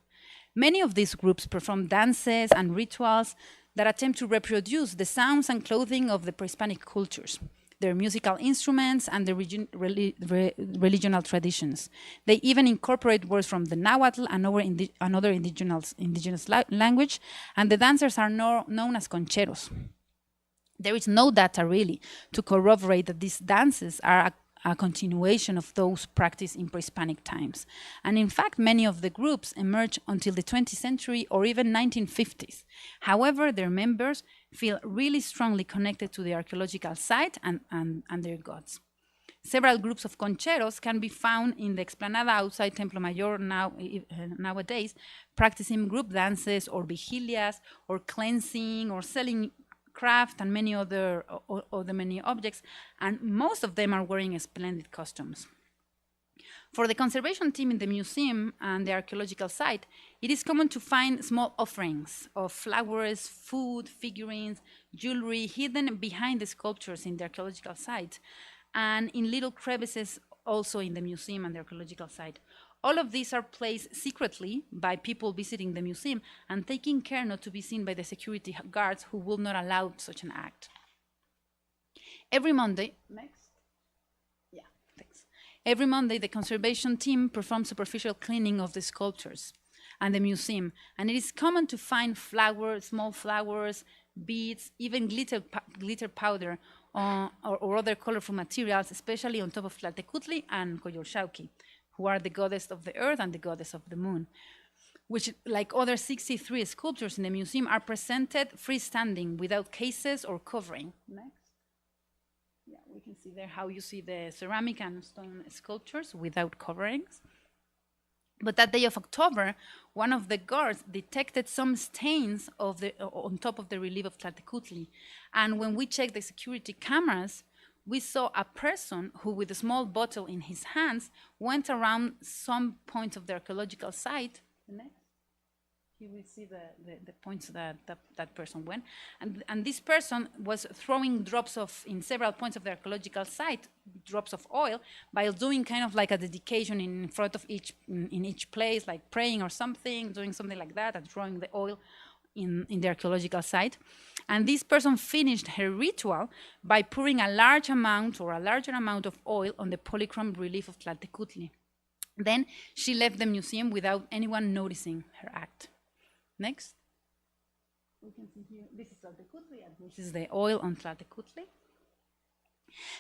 Many of these groups perform dances and rituals that attempt to reproduce the sounds and clothing of the pre-Hispanic cultures, their musical instruments, and their religional traditions. They even incorporate words from the Nahuatl and another indigenous language, and the dancers are known as concheros. There is no data really to corroborate that these dances are a continuation of those practiced in pre-Hispanic times. And in fact, many of the groups emerged until the 20th century or even 1950s. However, their members feel really strongly connected to the archaeological site and their gods. Several groups of concheros can be found in the explanada outside Templo Mayor nowadays, practicing group dances or vigilias or cleansing or selling craft and many other many objects, and most of them are wearing splendid costumes. For the conservation team in the museum and the archaeological site, it is common to find small offerings of flowers, food, figurines, jewelry hidden behind the sculptures in the archaeological site, and in little crevices also in the museum and the archaeological site. All of these are placed secretly by people visiting the museum and taking care not to be seen by the security guards who will not allow such an act. Every Monday, Every Monday, the conservation team performs superficial cleaning of the sculptures and the museum, and it is common to find flowers, small flowers, beads, even glitter powder, or other colorful materials, especially on top of Tlaltecutli and Coyolxauhqui, who are the goddess of the earth and the goddess of the moon, which, like other 63 sculptures in the museum, are presented freestanding without cases or covering. Next. Yeah, we can see there how you see the ceramic and stone sculptures without coverings. But that day of October, one of the guards detected some stains on top of the relief of Tlaltecutli. And when we checked the security cameras, we saw a person who, with a small bottle in his hands, went around some points of the archaeological site. Next. Here we see the points that person went. And this person was throwing in several points of the archaeological site, drops of oil, while doing kind of like a dedication in front of in each place, like praying or something, doing something like that, and throwing the oil in the archaeological site. And this person finished her ritual by pouring a larger amount of oil on the polychrome relief of Tlaltecutli. Then she left the museum without anyone noticing her act. Next. We can see here, this is Tlaltecutli, and this is the oil on Tlaltecutli.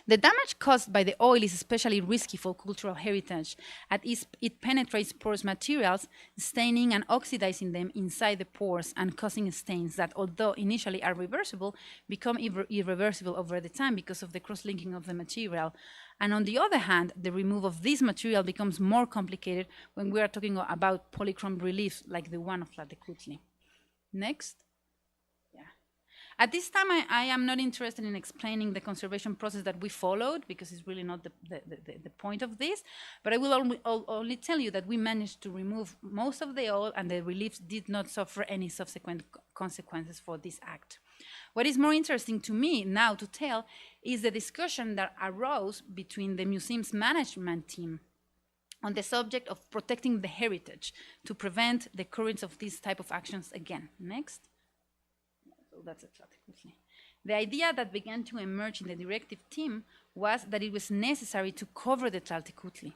The damage caused by the oil is especially risky for cultural heritage, as it penetrates porous materials, staining and oxidizing them inside the pores and causing stains that, although initially are reversible, become irreversible over the time because of the cross-linking of the material. And on the other hand, the removal of this material becomes more complicated when we are talking about polychrome reliefs like the one of Tlaltecutli. Next. At this time, I am not interested in explaining the conservation process that we followed, because it's really not the point of this, but I will only tell you that we managed to remove most of the oil and the reliefs did not suffer any subsequent consequences for this act. What is more interesting to me now to tell is the discussion that arose between the museum's management team on the subject of protecting the heritage to prevent the occurrence of these type of actions again. Next. That's Tlaltecutli. The idea that began to emerge in the directive team was that it was necessary to cover the Tlaltecutli,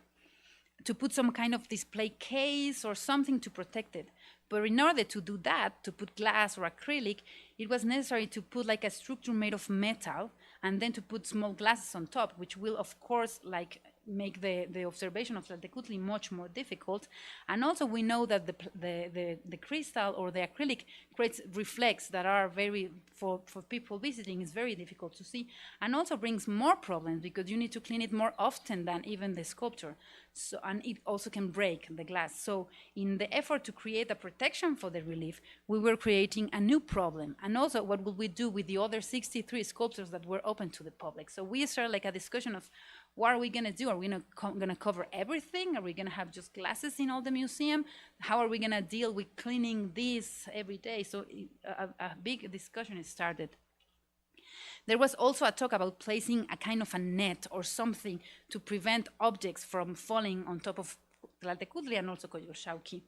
to put some kind of display case or something to protect it. But in order to do that, to put glass or acrylic, it was necessary to put like a structure made of metal and then to put small glasses on top, which will, of course, like make the observation of Tlaltecutli much more difficult. And also we know that the crystal or the acrylic creates reflex that are very, for people visiting, is very difficult to see, and also brings more problems because you need to clean it more often than even the sculpture. So, and it also can break the glass. So in the effort to create a protection for the relief, we were creating a new problem. And also what would we do with the other 63 sculptures that were open to the public? So we started like a discussion of what are we going to do? Are we going to cover everything? Are we going to have just glasses in all the museum? How are we going to deal with cleaning this every day? So a big discussion started. There was also a talk about placing a kind of a net or something to prevent objects from falling on top of Tlaltecutli and also Coyolxauhqui.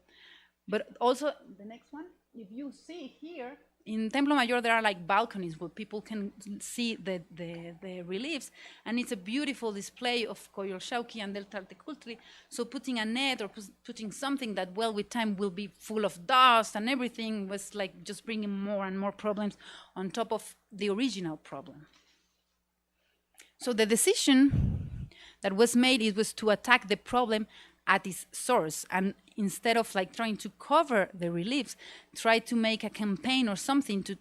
But also, the next one, if you see here, in Templo Mayor, there are like balconies where people can see the reliefs, and it's a beautiful display of Coyolxauhqui and del Tlaltecutli. So putting a net or putting something that, well, with time will be full of dust and everything was like just bringing more and more problems on top of the original problem. So the decision that was made, it was to attack the problem at its source, and instead of like trying to cover the reliefs, try to make a campaign or something to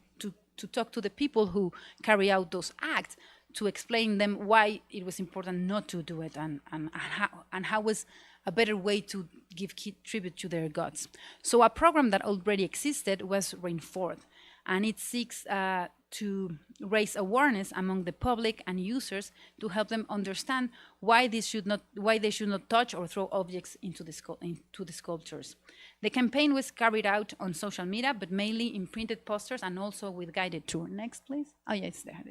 talk to the people who carry out those acts, to explain them why it was important not to do it, and how was a better way to give tribute to their gods. So a program that already existed was Rainforth, and it seeks to raise awareness among the public and users to help them understand why they should not touch or throw objects into the sculptures. The campaign was carried out on social media, but mainly in printed posters and also with guided tour. Next, please. Oh, yeah, it's there.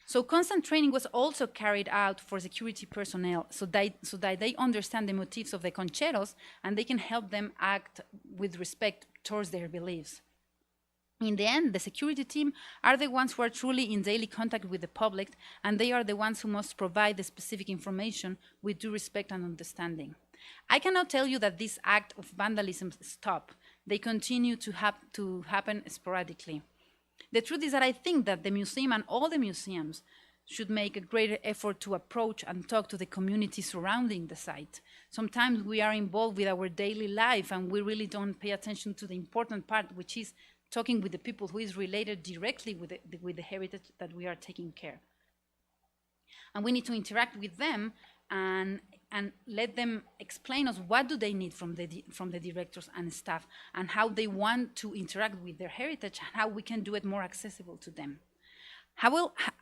So constant training was also carried out for security personnel so that they understand the motifs of the concheros and they can help them act with respect towards their beliefs. In the end, the security team are the ones who are truly in daily contact with the public, and they are the ones who must provide the specific information with due respect and understanding. I cannot tell you that this act of vandalism stop. They continue to happen sporadically. The truth is that I think that the museum and all the museums should make a greater effort to approach and talk to the community surrounding the site. Sometimes we are involved with our daily life and we really don't pay attention to the important part, which is talking with the people who is related directly with the heritage that we are taking care. And we need to interact with them and let them explain us what do they need from the directors and staff, and how they want to interact with their heritage, and how we can do it more accessible to them.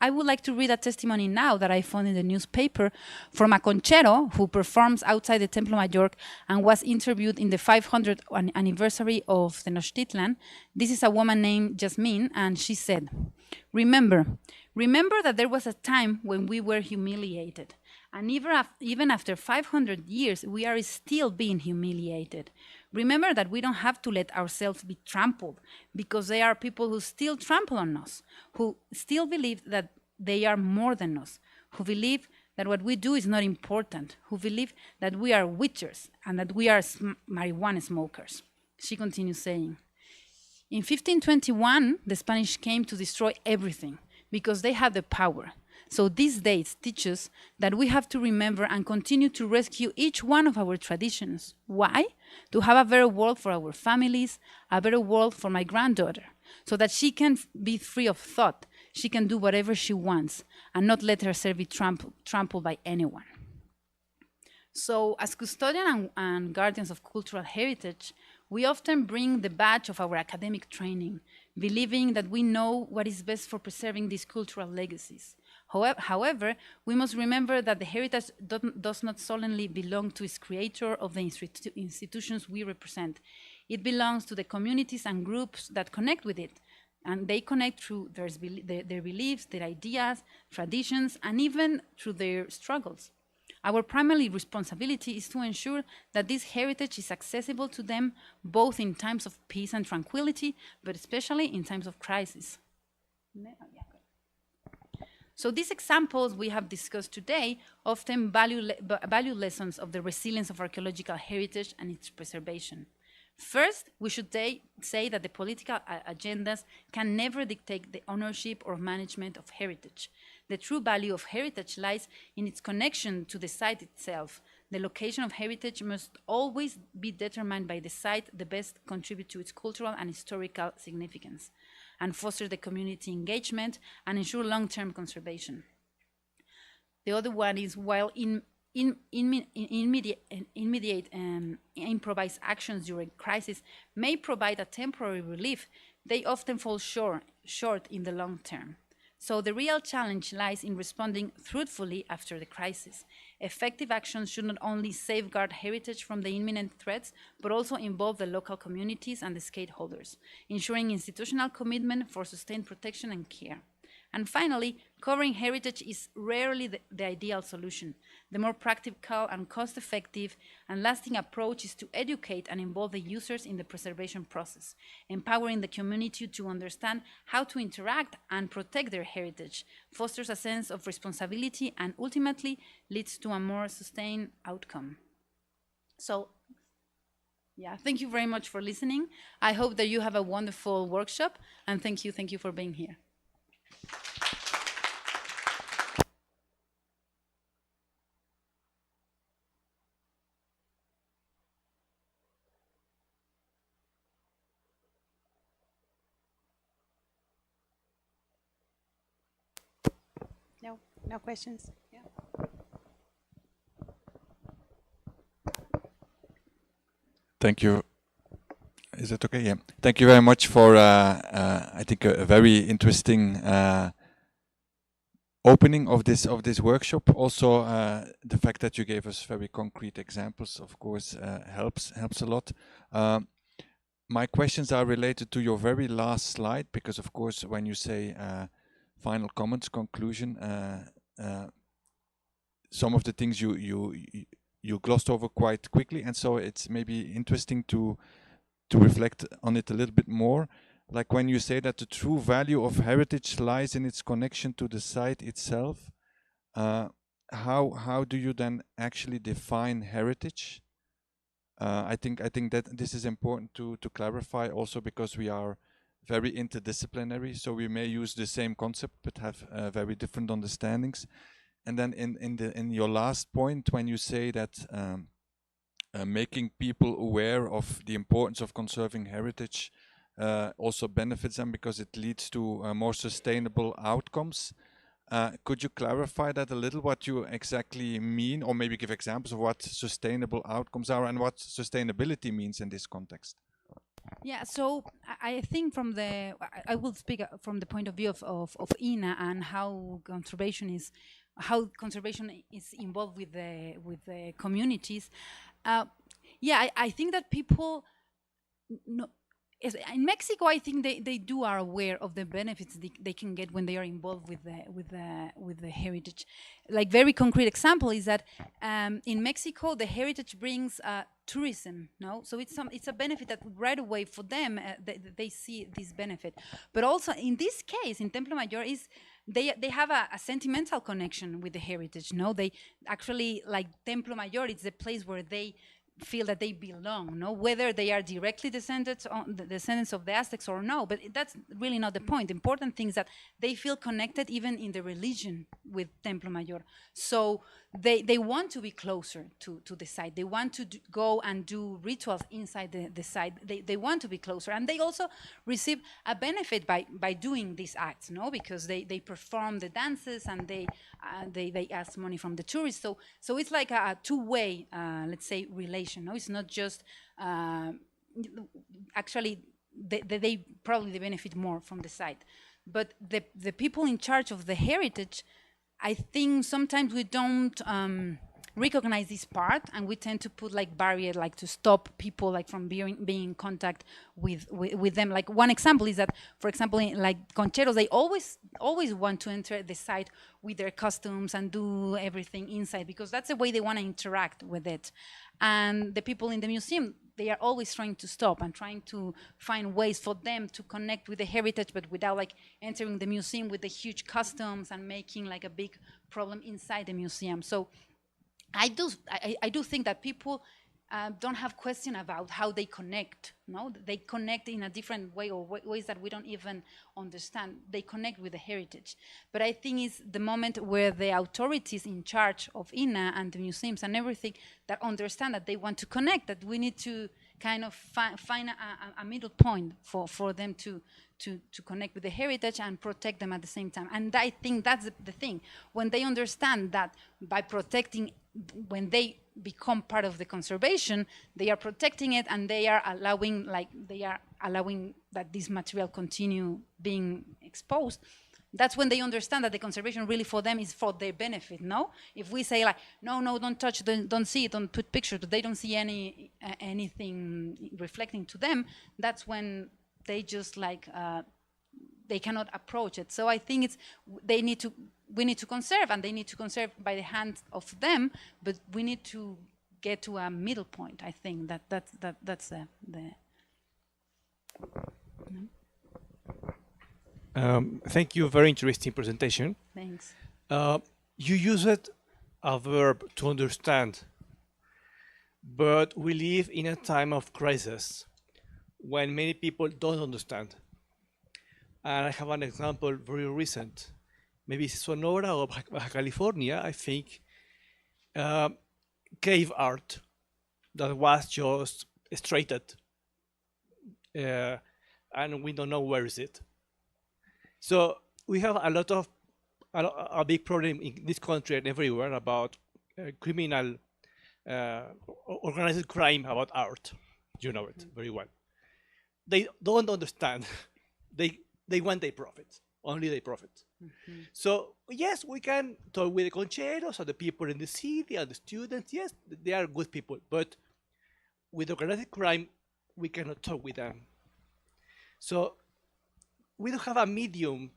I would like to read a testimony now that I found in the newspaper from a conchero who performs outside the Templo Mayor and was interviewed in the 500th anniversary of Tenochtitlan. This is a woman named Jasmine, and she said, remember that there was a time when we were humiliated. And even after 500 years, we are still being humiliated. Remember that we don't have to let ourselves be trampled, because there are people who still trample on us, who still believe that they are more than us, who believe that what we do is not important, who believe that we are witchers and that we are marijuana smokers. She continues saying, in 1521, the Spanish came to destroy everything because they had the power. So these dates teach us that we have to remember and continue to rescue each one of our traditions. Why? To have a better world for our families, a better world for my granddaughter, so that she can be free of thought, she can do whatever she wants, and not let herself be trampled by anyone. So as custodians and guardians of cultural heritage, we often bring the badge of our academic training, believing that we know what is best for preserving these cultural legacies. However, we must remember that the heritage does not solely belong to its creator of the institutions we represent. It belongs to the communities and groups that connect with it, and they connect through their beliefs, their ideas, traditions, and even through their struggles. Our primary responsibility is to ensure that this heritage is accessible to them, both in times of peace and tranquility, but especially in times of crisis. So these examples we have discussed today often value lessons of the resilience of archaeological heritage and its preservation. First, we should say that the political agendas can never dictate the ownership or management of heritage. The true value of heritage lies in its connection to the site itself. The location of heritage must always be determined by the site that best contribute to its cultural and historical significance, and foster the community engagement and ensure long-term conservation. The other one is, while immediate improvised actions during crisis may provide a temporary relief, they often fall short in the long term. So the real challenge lies in responding truthfully after the crisis. Effective actions should not only safeguard heritage from the imminent threats, but also involve the local communities and the stakeholders, ensuring institutional commitment for sustained protection and care. And finally, covering heritage is rarely the ideal solution. The more practical and cost-effective and lasting approach is to educate and involve the users in the preservation process, empowering the community to understand how to interact and protect their heritage, fosters a sense of responsibility, and ultimately leads to a more sustained outcome. So, yeah, thank you very much for listening. I hope that you have a wonderful workshop, and thank you for being here. No questions? Yeah. Thank you. Is it okay? Yeah. Thank you very much for, I think, a very interesting opening of this workshop. Also, the fact that you gave us very concrete examples, of course, helps a lot. My questions are related to your very last slide, because, of course, when you say final comments, conclusion, some of the things you glossed over quite quickly, and so it's maybe interesting to reflect on it a little bit more. Like when you say that the true value of heritage lies in its connection to the site itself, how do you then actually define heritage? I think that this is important to clarify, also because we are very interdisciplinary, so we may use the same concept but have very different understandings. And then in your last point, when you say that making people aware of the importance of conserving heritage also benefits them because it leads to more sustainable outcomes. Could you clarify that a little, what you exactly mean, or maybe give examples of what sustainable outcomes are and what sustainability means in this context? Yeah, so I think I will speak from the point of view of INAH and how conservation is involved with the communities. I think that people in Mexico, I think they are aware of the benefits they can get when they are involved with the heritage. Like very concrete example is that in Mexico the heritage brings tourism. No, so it's a benefit that right away for them they see this benefit. But also in this case in Templo Mayor is they have a sentimental connection with the heritage. No, they actually like Templo Mayor. It's the place where they feel that they belong, no, whether they are directly descendants of the Aztecs or no, but that's really not the point. The important thing is that they feel connected even in the religion with Templo Mayor. So they want to be closer to the site. They want to go and do rituals inside the site. They want to be closer, and they also receive a benefit by doing these acts, no, because they perform the dances and they ask money from the tourists. So it's like a two-way, let's say, relation. No, it's not just actually they probably benefit more from the site, but the people in charge of the heritage, I think sometimes we don't recognize this part, and we tend to put like barrier, like to stop people like from being in contact with them. Like one example is that, for example, like concheros, they always want to enter the site with their costumes and do everything inside because that's the way they want to interact with it. And the people in the museum, they are always trying to stop and trying to find ways for them to connect with the heritage, but without like entering the museum with the huge costumes and making like a big problem inside the museum. So I do think that people don't have question about how they connect. No, they connect in a different way, or ways that we don't even understand. They connect with the heritage. But I think it's the moment where the authorities in charge of INAH and the museums and everything that understand that they want to connect, that we need to kind of find a middle point for them to connect with the heritage and protect them at the same time. And I think that's the thing. When they understand that by protecting, when they become part of the conservation, they are protecting it, and they are allowing that this material continue being exposed. that's when they understand that the conservation really for them is for their benefit, no? If we say like, no, don't touch, don't see it, don't put pictures, but they don't see anything reflecting to them, that's when they just like, they cannot approach it. So I think we need to conserve, and they need to conserve by the hand of them, but we need to get to a middle point. I think that's the Thank you, very interesting presentation. Thanks. You used a verb to understand, but we live in a time of crisis when many people don't understand. And I have an example very recent, maybe Sonora or Baja California, I think, cave art that was just straightened, and we don't know where is it. So we have a big problem in this country and everywhere about criminal, organized crime about art. You know it very well. They don't understand. They want their profits, only their profits. So yes, we can talk with the concheros or the people in the city and the students. Yes, they are good people, but with organized crime, we cannot talk with them. So we don't have a middle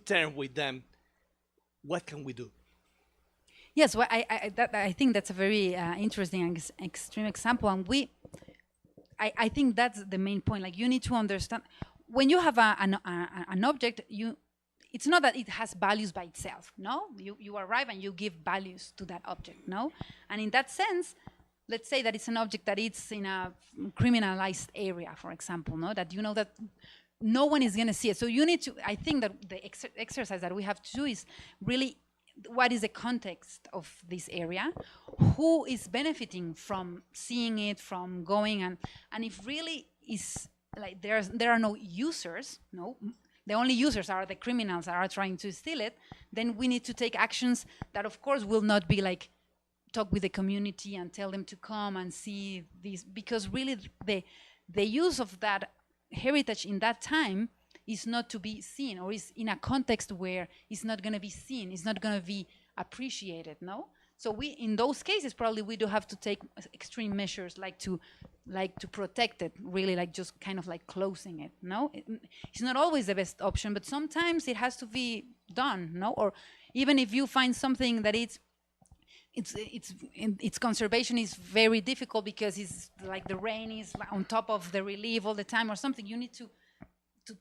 term with them. What can we do? Yes, well, I think that's a very interesting and extreme example, and I think that's the main point. Like, you need to understand when you have an object, it's not that it has values by itself. No, you arrive and you give values to that object. No, and in that sense, let's say that it's an object that it's in a criminalized area, for example. No, that you know that no one is going to see it. So you need to. I think that the exercise that we have to do is really, what is the context of this area? Who is benefiting from seeing it, from going, and if really is like there are no users, no, the only users are the criminals that are trying to steal it, then we need to take actions that of course will not be like talk with the community and tell them to come and see these, because really the use of that heritage in that time is not to be seen, or is in a context where it's not going to be seen, it's not going to be appreciated, no? So we, in those cases, probably we do have to take extreme measures, like to protect it, really, like just kind of like closing it, no? It's not always the best option, but sometimes it has to be done, no? Or even if you find something that its conservation is very difficult because it's like the rain is on top of the relief all the time or something, you need to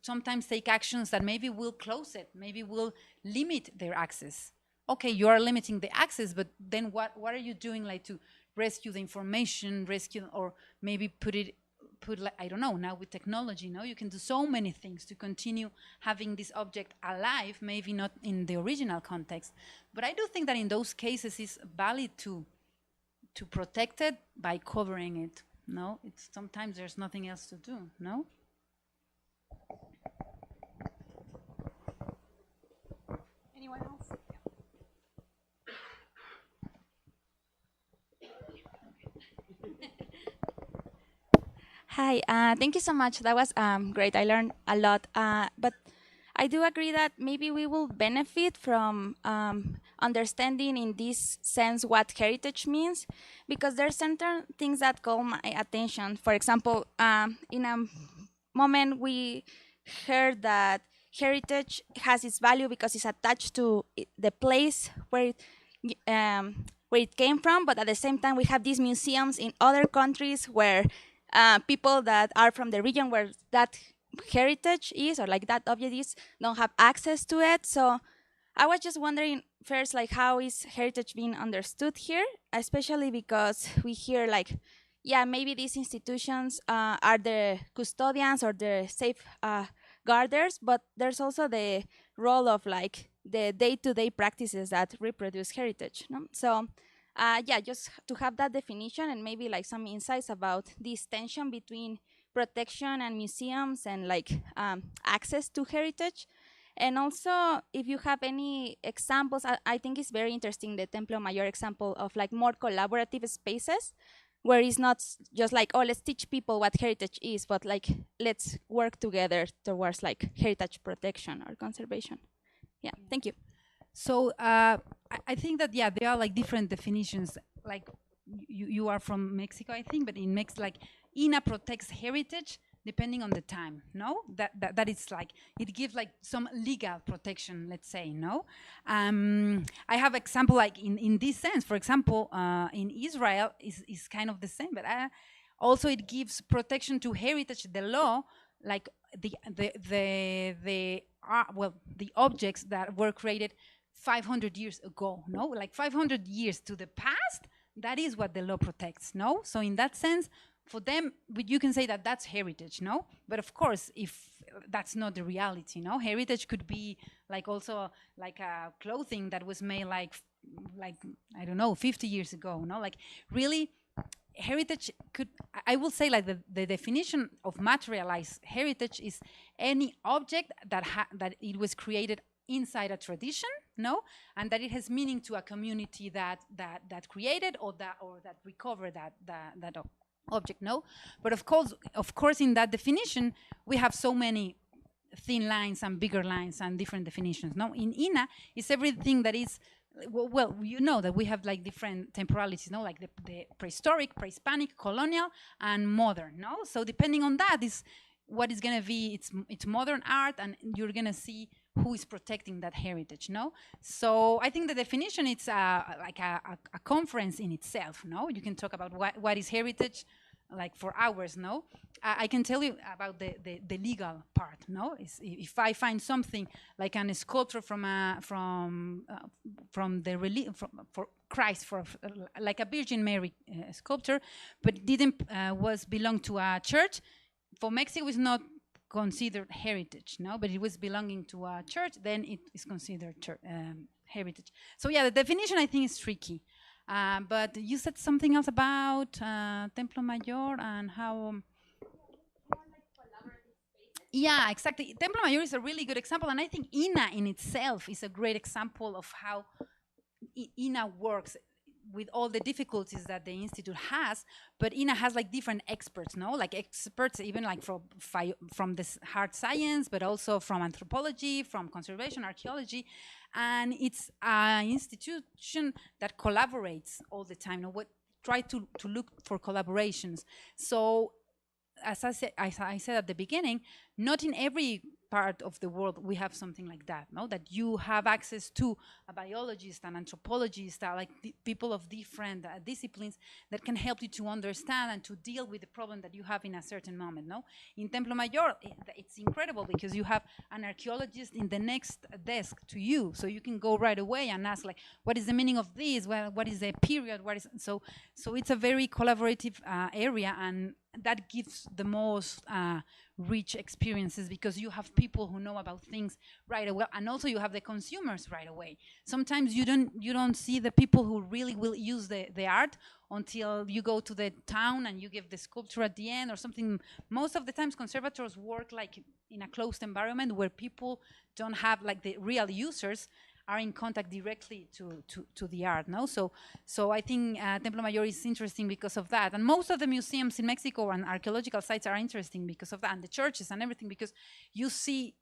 sometimes take actions that maybe will close it, maybe will limit their access. Okay, you are limiting the access, but then what are you doing, like to rescue the information, or maybe put like, I don't know, now with technology, no, you can do so many things to continue having this object alive, maybe not in the original context. But I do think that in those cases it's valid to protect it by covering it, no? It's sometimes there's nothing else to do, no? Anyone else? Hi, thank you so much. That was great. I learned a lot. But I do agree that maybe we will benefit from understanding in this sense what heritage means, because there are certain things that call my attention. For example, in a moment we heard that heritage has its value because it's attached to the place where it came from, but at the same time we have these museums in other countries where people that are from the region where that heritage is, or like that object is, don't have access to it. So I was just wondering first, like, how is heritage being understood here, especially because we hear like, yeah, maybe these institutions are the custodians or the safeguarders, but there's also the role of like the day-to-day practices that reproduce heritage, no? So yeah, just to have that definition and maybe like some insights about this tension between protection and museums and like access to heritage. And also, if you have any examples, I think it's very interesting, the Templo Mayor example of like more collaborative spaces where it's not just like, oh, let's teach people what heritage is, but like, let's work together towards like heritage protection or conservation. Yeah, thank you. So I think that, yeah, there are like different definitions. Like you are from Mexico, I think, but in Mexico, like INAH protects heritage depending on the time, no? That it's like, it gives like some legal protection, let's say, no? I have example like in this sense, for example, in Israel is kind of the same, but also it gives protection to heritage, the law, like the objects that were created 500 years ago, no? Like 500 years to the past, that is what the law protects, no? So in that sense, for them, but you can say that that's heritage, no? But of course, if that's not the reality, no? Heritage could be like also like a clothing that was made like I don't know, 50 years ago, no? Like really, heritage could, I will say like the definition of materialized heritage is any object that it was created inside a tradition, no, and that it has meaning to a community that created or that recovered that object, no. But of course, in that definition, we have so many thin lines and bigger lines and different definitions. No, in INAH, it's everything that is. Well, you know that we have like different temporalities, no, like the prehistoric, pre-Hispanic, colonial, and modern, no. So depending on that is what is going to be it's modern art, and you're going to see who is protecting that heritage, no? So I think the definition, it's like a conference in itself, no? You can talk about what is heritage like for hours, no? I can tell you about the legal part, no? If I find something like a sculpture for Christ, like a Virgin Mary sculpture, but didn't belong to a church, for Mexico is not considered heritage, no, but it was belonging to a church, then it is considered heritage. So yeah, the definition I think is tricky. But you said something else about Templo Mayor and how. Yeah, exactly. Templo Mayor is a really good example, and I think INAH in itself is a great example of how INAH works, with all the difficulties that the institute has. But INAH has like different experts, no, like experts even like from this hard science, but also from anthropology, from conservation, archaeology, and it's an institution that collaborates all the time. Try to look for collaborations. So as I said at the beginning, not in every part of the world we have something like that, no? That you have access to a biologist, an anthropologist, like people of different disciplines that can help you to understand and to deal with the problem that you have in a certain moment, no? In Templo Mayor, it's incredible because you have an archaeologist in the next desk to you, so you can go right away and ask, like, what is the meaning of this? Well, what is the period? So it's a very collaborative area, and that gives the most rich experiences, because you have people who know about things right away, and also you have the consumers right away. Sometimes you don't see the people who really will use the art until you go to the town and you give the sculpture at the end or something. Most of the times conservators work like in a closed environment where people don't have, like, the real users are in contact directly to the art, no? So I think Templo Mayor is interesting because of that, and most of the museums in Mexico and archaeological sites are interesting because of that, and the churches and everything, because you see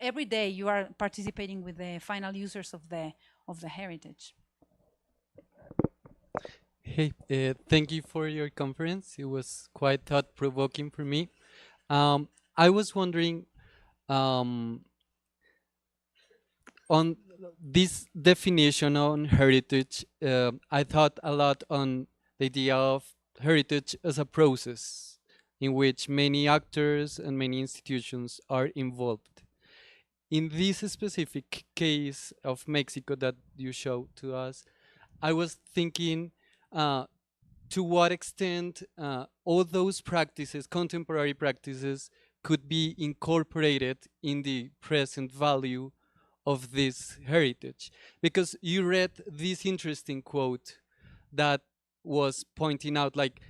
every day you are participating with the final users of the heritage. Hey, thank you for your conference. It was quite thought-provoking for me. I was wondering, on this definition on heritage, I thought a lot on the idea of heritage as a process in which many actors and many institutions are involved. In this specific case of Mexico that you showed to us, I was thinking to what extent all those practices, contemporary practices, could be incorporated in the present value of this heritage. Because you read this interesting quote that was pointing out, like,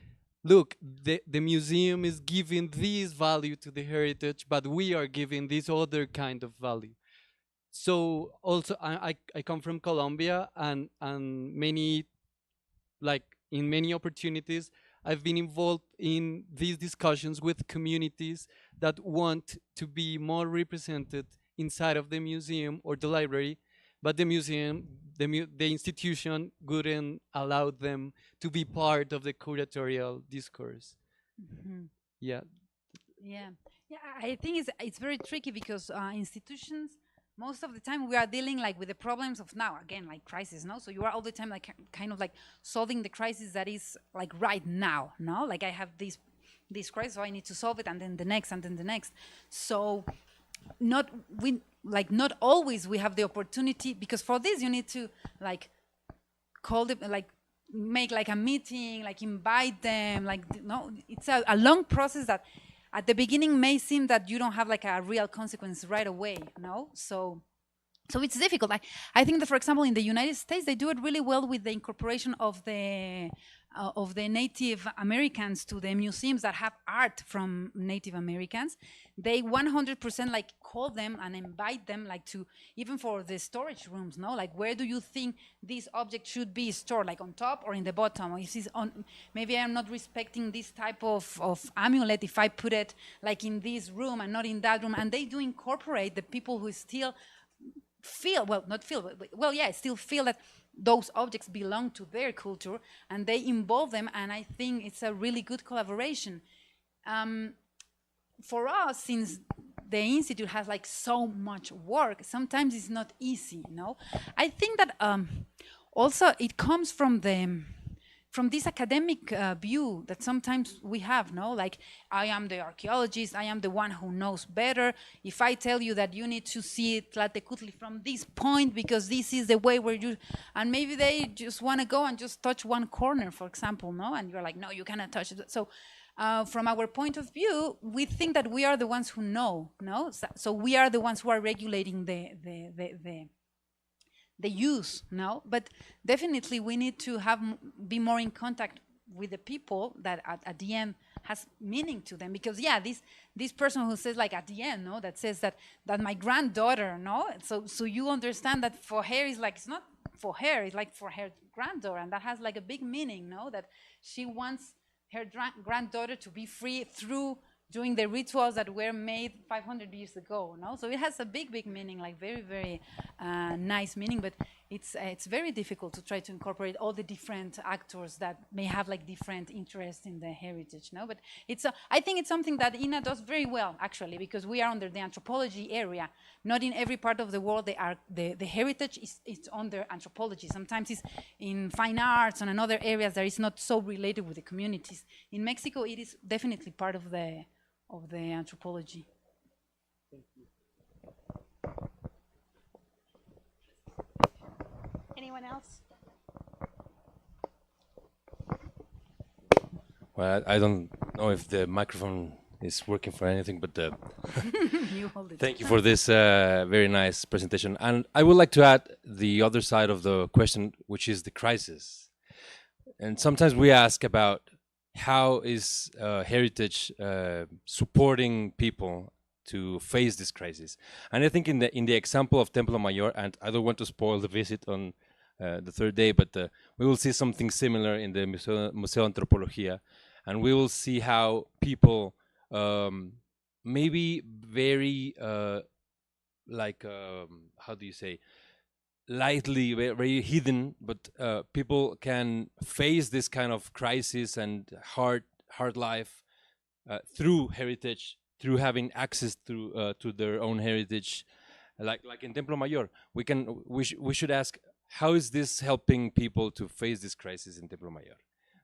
look, the museum is giving this value to the heritage, but we are giving this other kind of value. So also I come from Colombia, and many, like in many opportunities, I've been involved in these discussions with communities that want to be more represented inside of the museum or the library, but the museum, the institution wouldn't allow them to be part of the curatorial discourse. Yeah. Yeah, yeah. I think it's very tricky because institutions, most of the time we are dealing like with the problems of now, again, like crisis, no? So you are all the time like kind of like solving the crisis that is like right now, no? Like I have this crisis, so I need to solve it, and then the next, and then the next. So not always we have the opportunity, because for this you need to like call them, like make like a meeting, like invite them, like, no, it's a long process that at the beginning may seem that you don't have like a real consequence right away, no? So it's difficult. I think that, for example, in the United States, they do it really well with the incorporation of the Native Americans to the museums that have art from Native Americans. They 100% like call them and invite them, like, to, even for the storage rooms, no? Like, where do you think this object should be stored, like on top or in the bottom? Or is this on, maybe I'm not respecting this type of amulet if I put it like in this room and not in that room. And they do incorporate the people who still feel, well, not feel, but, well, yeah, still feel that those objects belong to their culture, and they involve them, and I think it's a really good collaboration. For us, since the Institute has like so much work, sometimes it's not easy, you know? I think that also it comes from this academic view that sometimes we have, no? Like, I am the archaeologist, I am the one who knows better. If I tell you that you need to see Tlatecutli from this point because this is the way where you, and maybe they just want to go and just touch one corner, for example, no? And you're like, no, you cannot touch it. So from our point of view, we think that we are the ones who know, no? So we are the ones who are regulating the use, no? But definitely we need to be more in contact with the people that at the end has meaning to them, because yeah, this person who says like at the end, no, that says that my granddaughter, no, so you understand that for her is like, it's not for her, it's like for her granddaughter, and that has like a big meaning, no, that she wants her granddaughter to be free through doing the rituals that were made 500 years ago, no? So it has a big meaning, like very, very nice meaning, but it's very difficult to try to incorporate all the different actors that may have like different interests in the heritage, no? But I think it's something that INAH does very well, actually, because we are under the anthropology area. Not in every part of the world the heritage is under anthropology. Sometimes it's in fine arts and in other areas that is not so related with the communities. In Mexico, it is definitely part of the anthropology. Thank you. Anyone else? Well, I don't know if the microphone is working for anything, but You hold it. thank you for this very nice presentation. And I would like to add the other side of the question, which is the crisis. And sometimes we ask about how is heritage supporting people to face this crisis. And I think in the example of Templo Mayor, and I don't want to spoil the visit on the third day, but we will see something similar in the Museo Antropología, and we will see how people maybe very how do you say, lightly, very hidden, but people can face this kind of crisis and hard life through heritage, through having access to their own heritage. Like in Templo Mayor, we should ask, how is this helping people to face this crisis in Templo Mayor?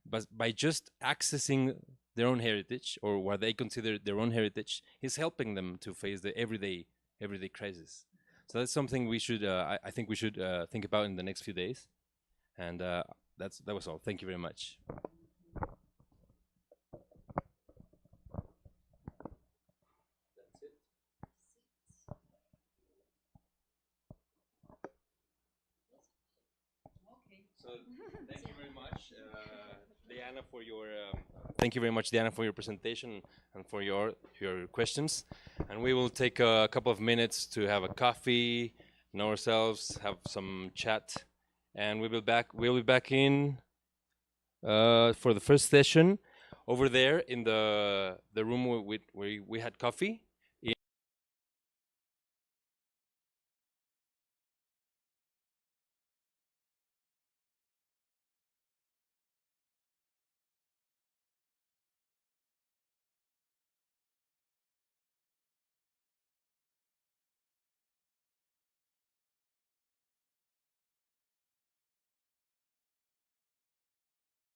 But by just accessing their own heritage, or what they consider their own heritage, is helping them to face the everyday crisis. So that's something we should, I think we should think about in the next few days. And that was all. Thank you very much. So thank you very much, Diana, for your thank you very much, Diana, for your presentation and for your questions. And we will take a couple of minutes to have a coffee, know ourselves, have some chat, and we'll be back in for the first session. over there in the room where we had coffee.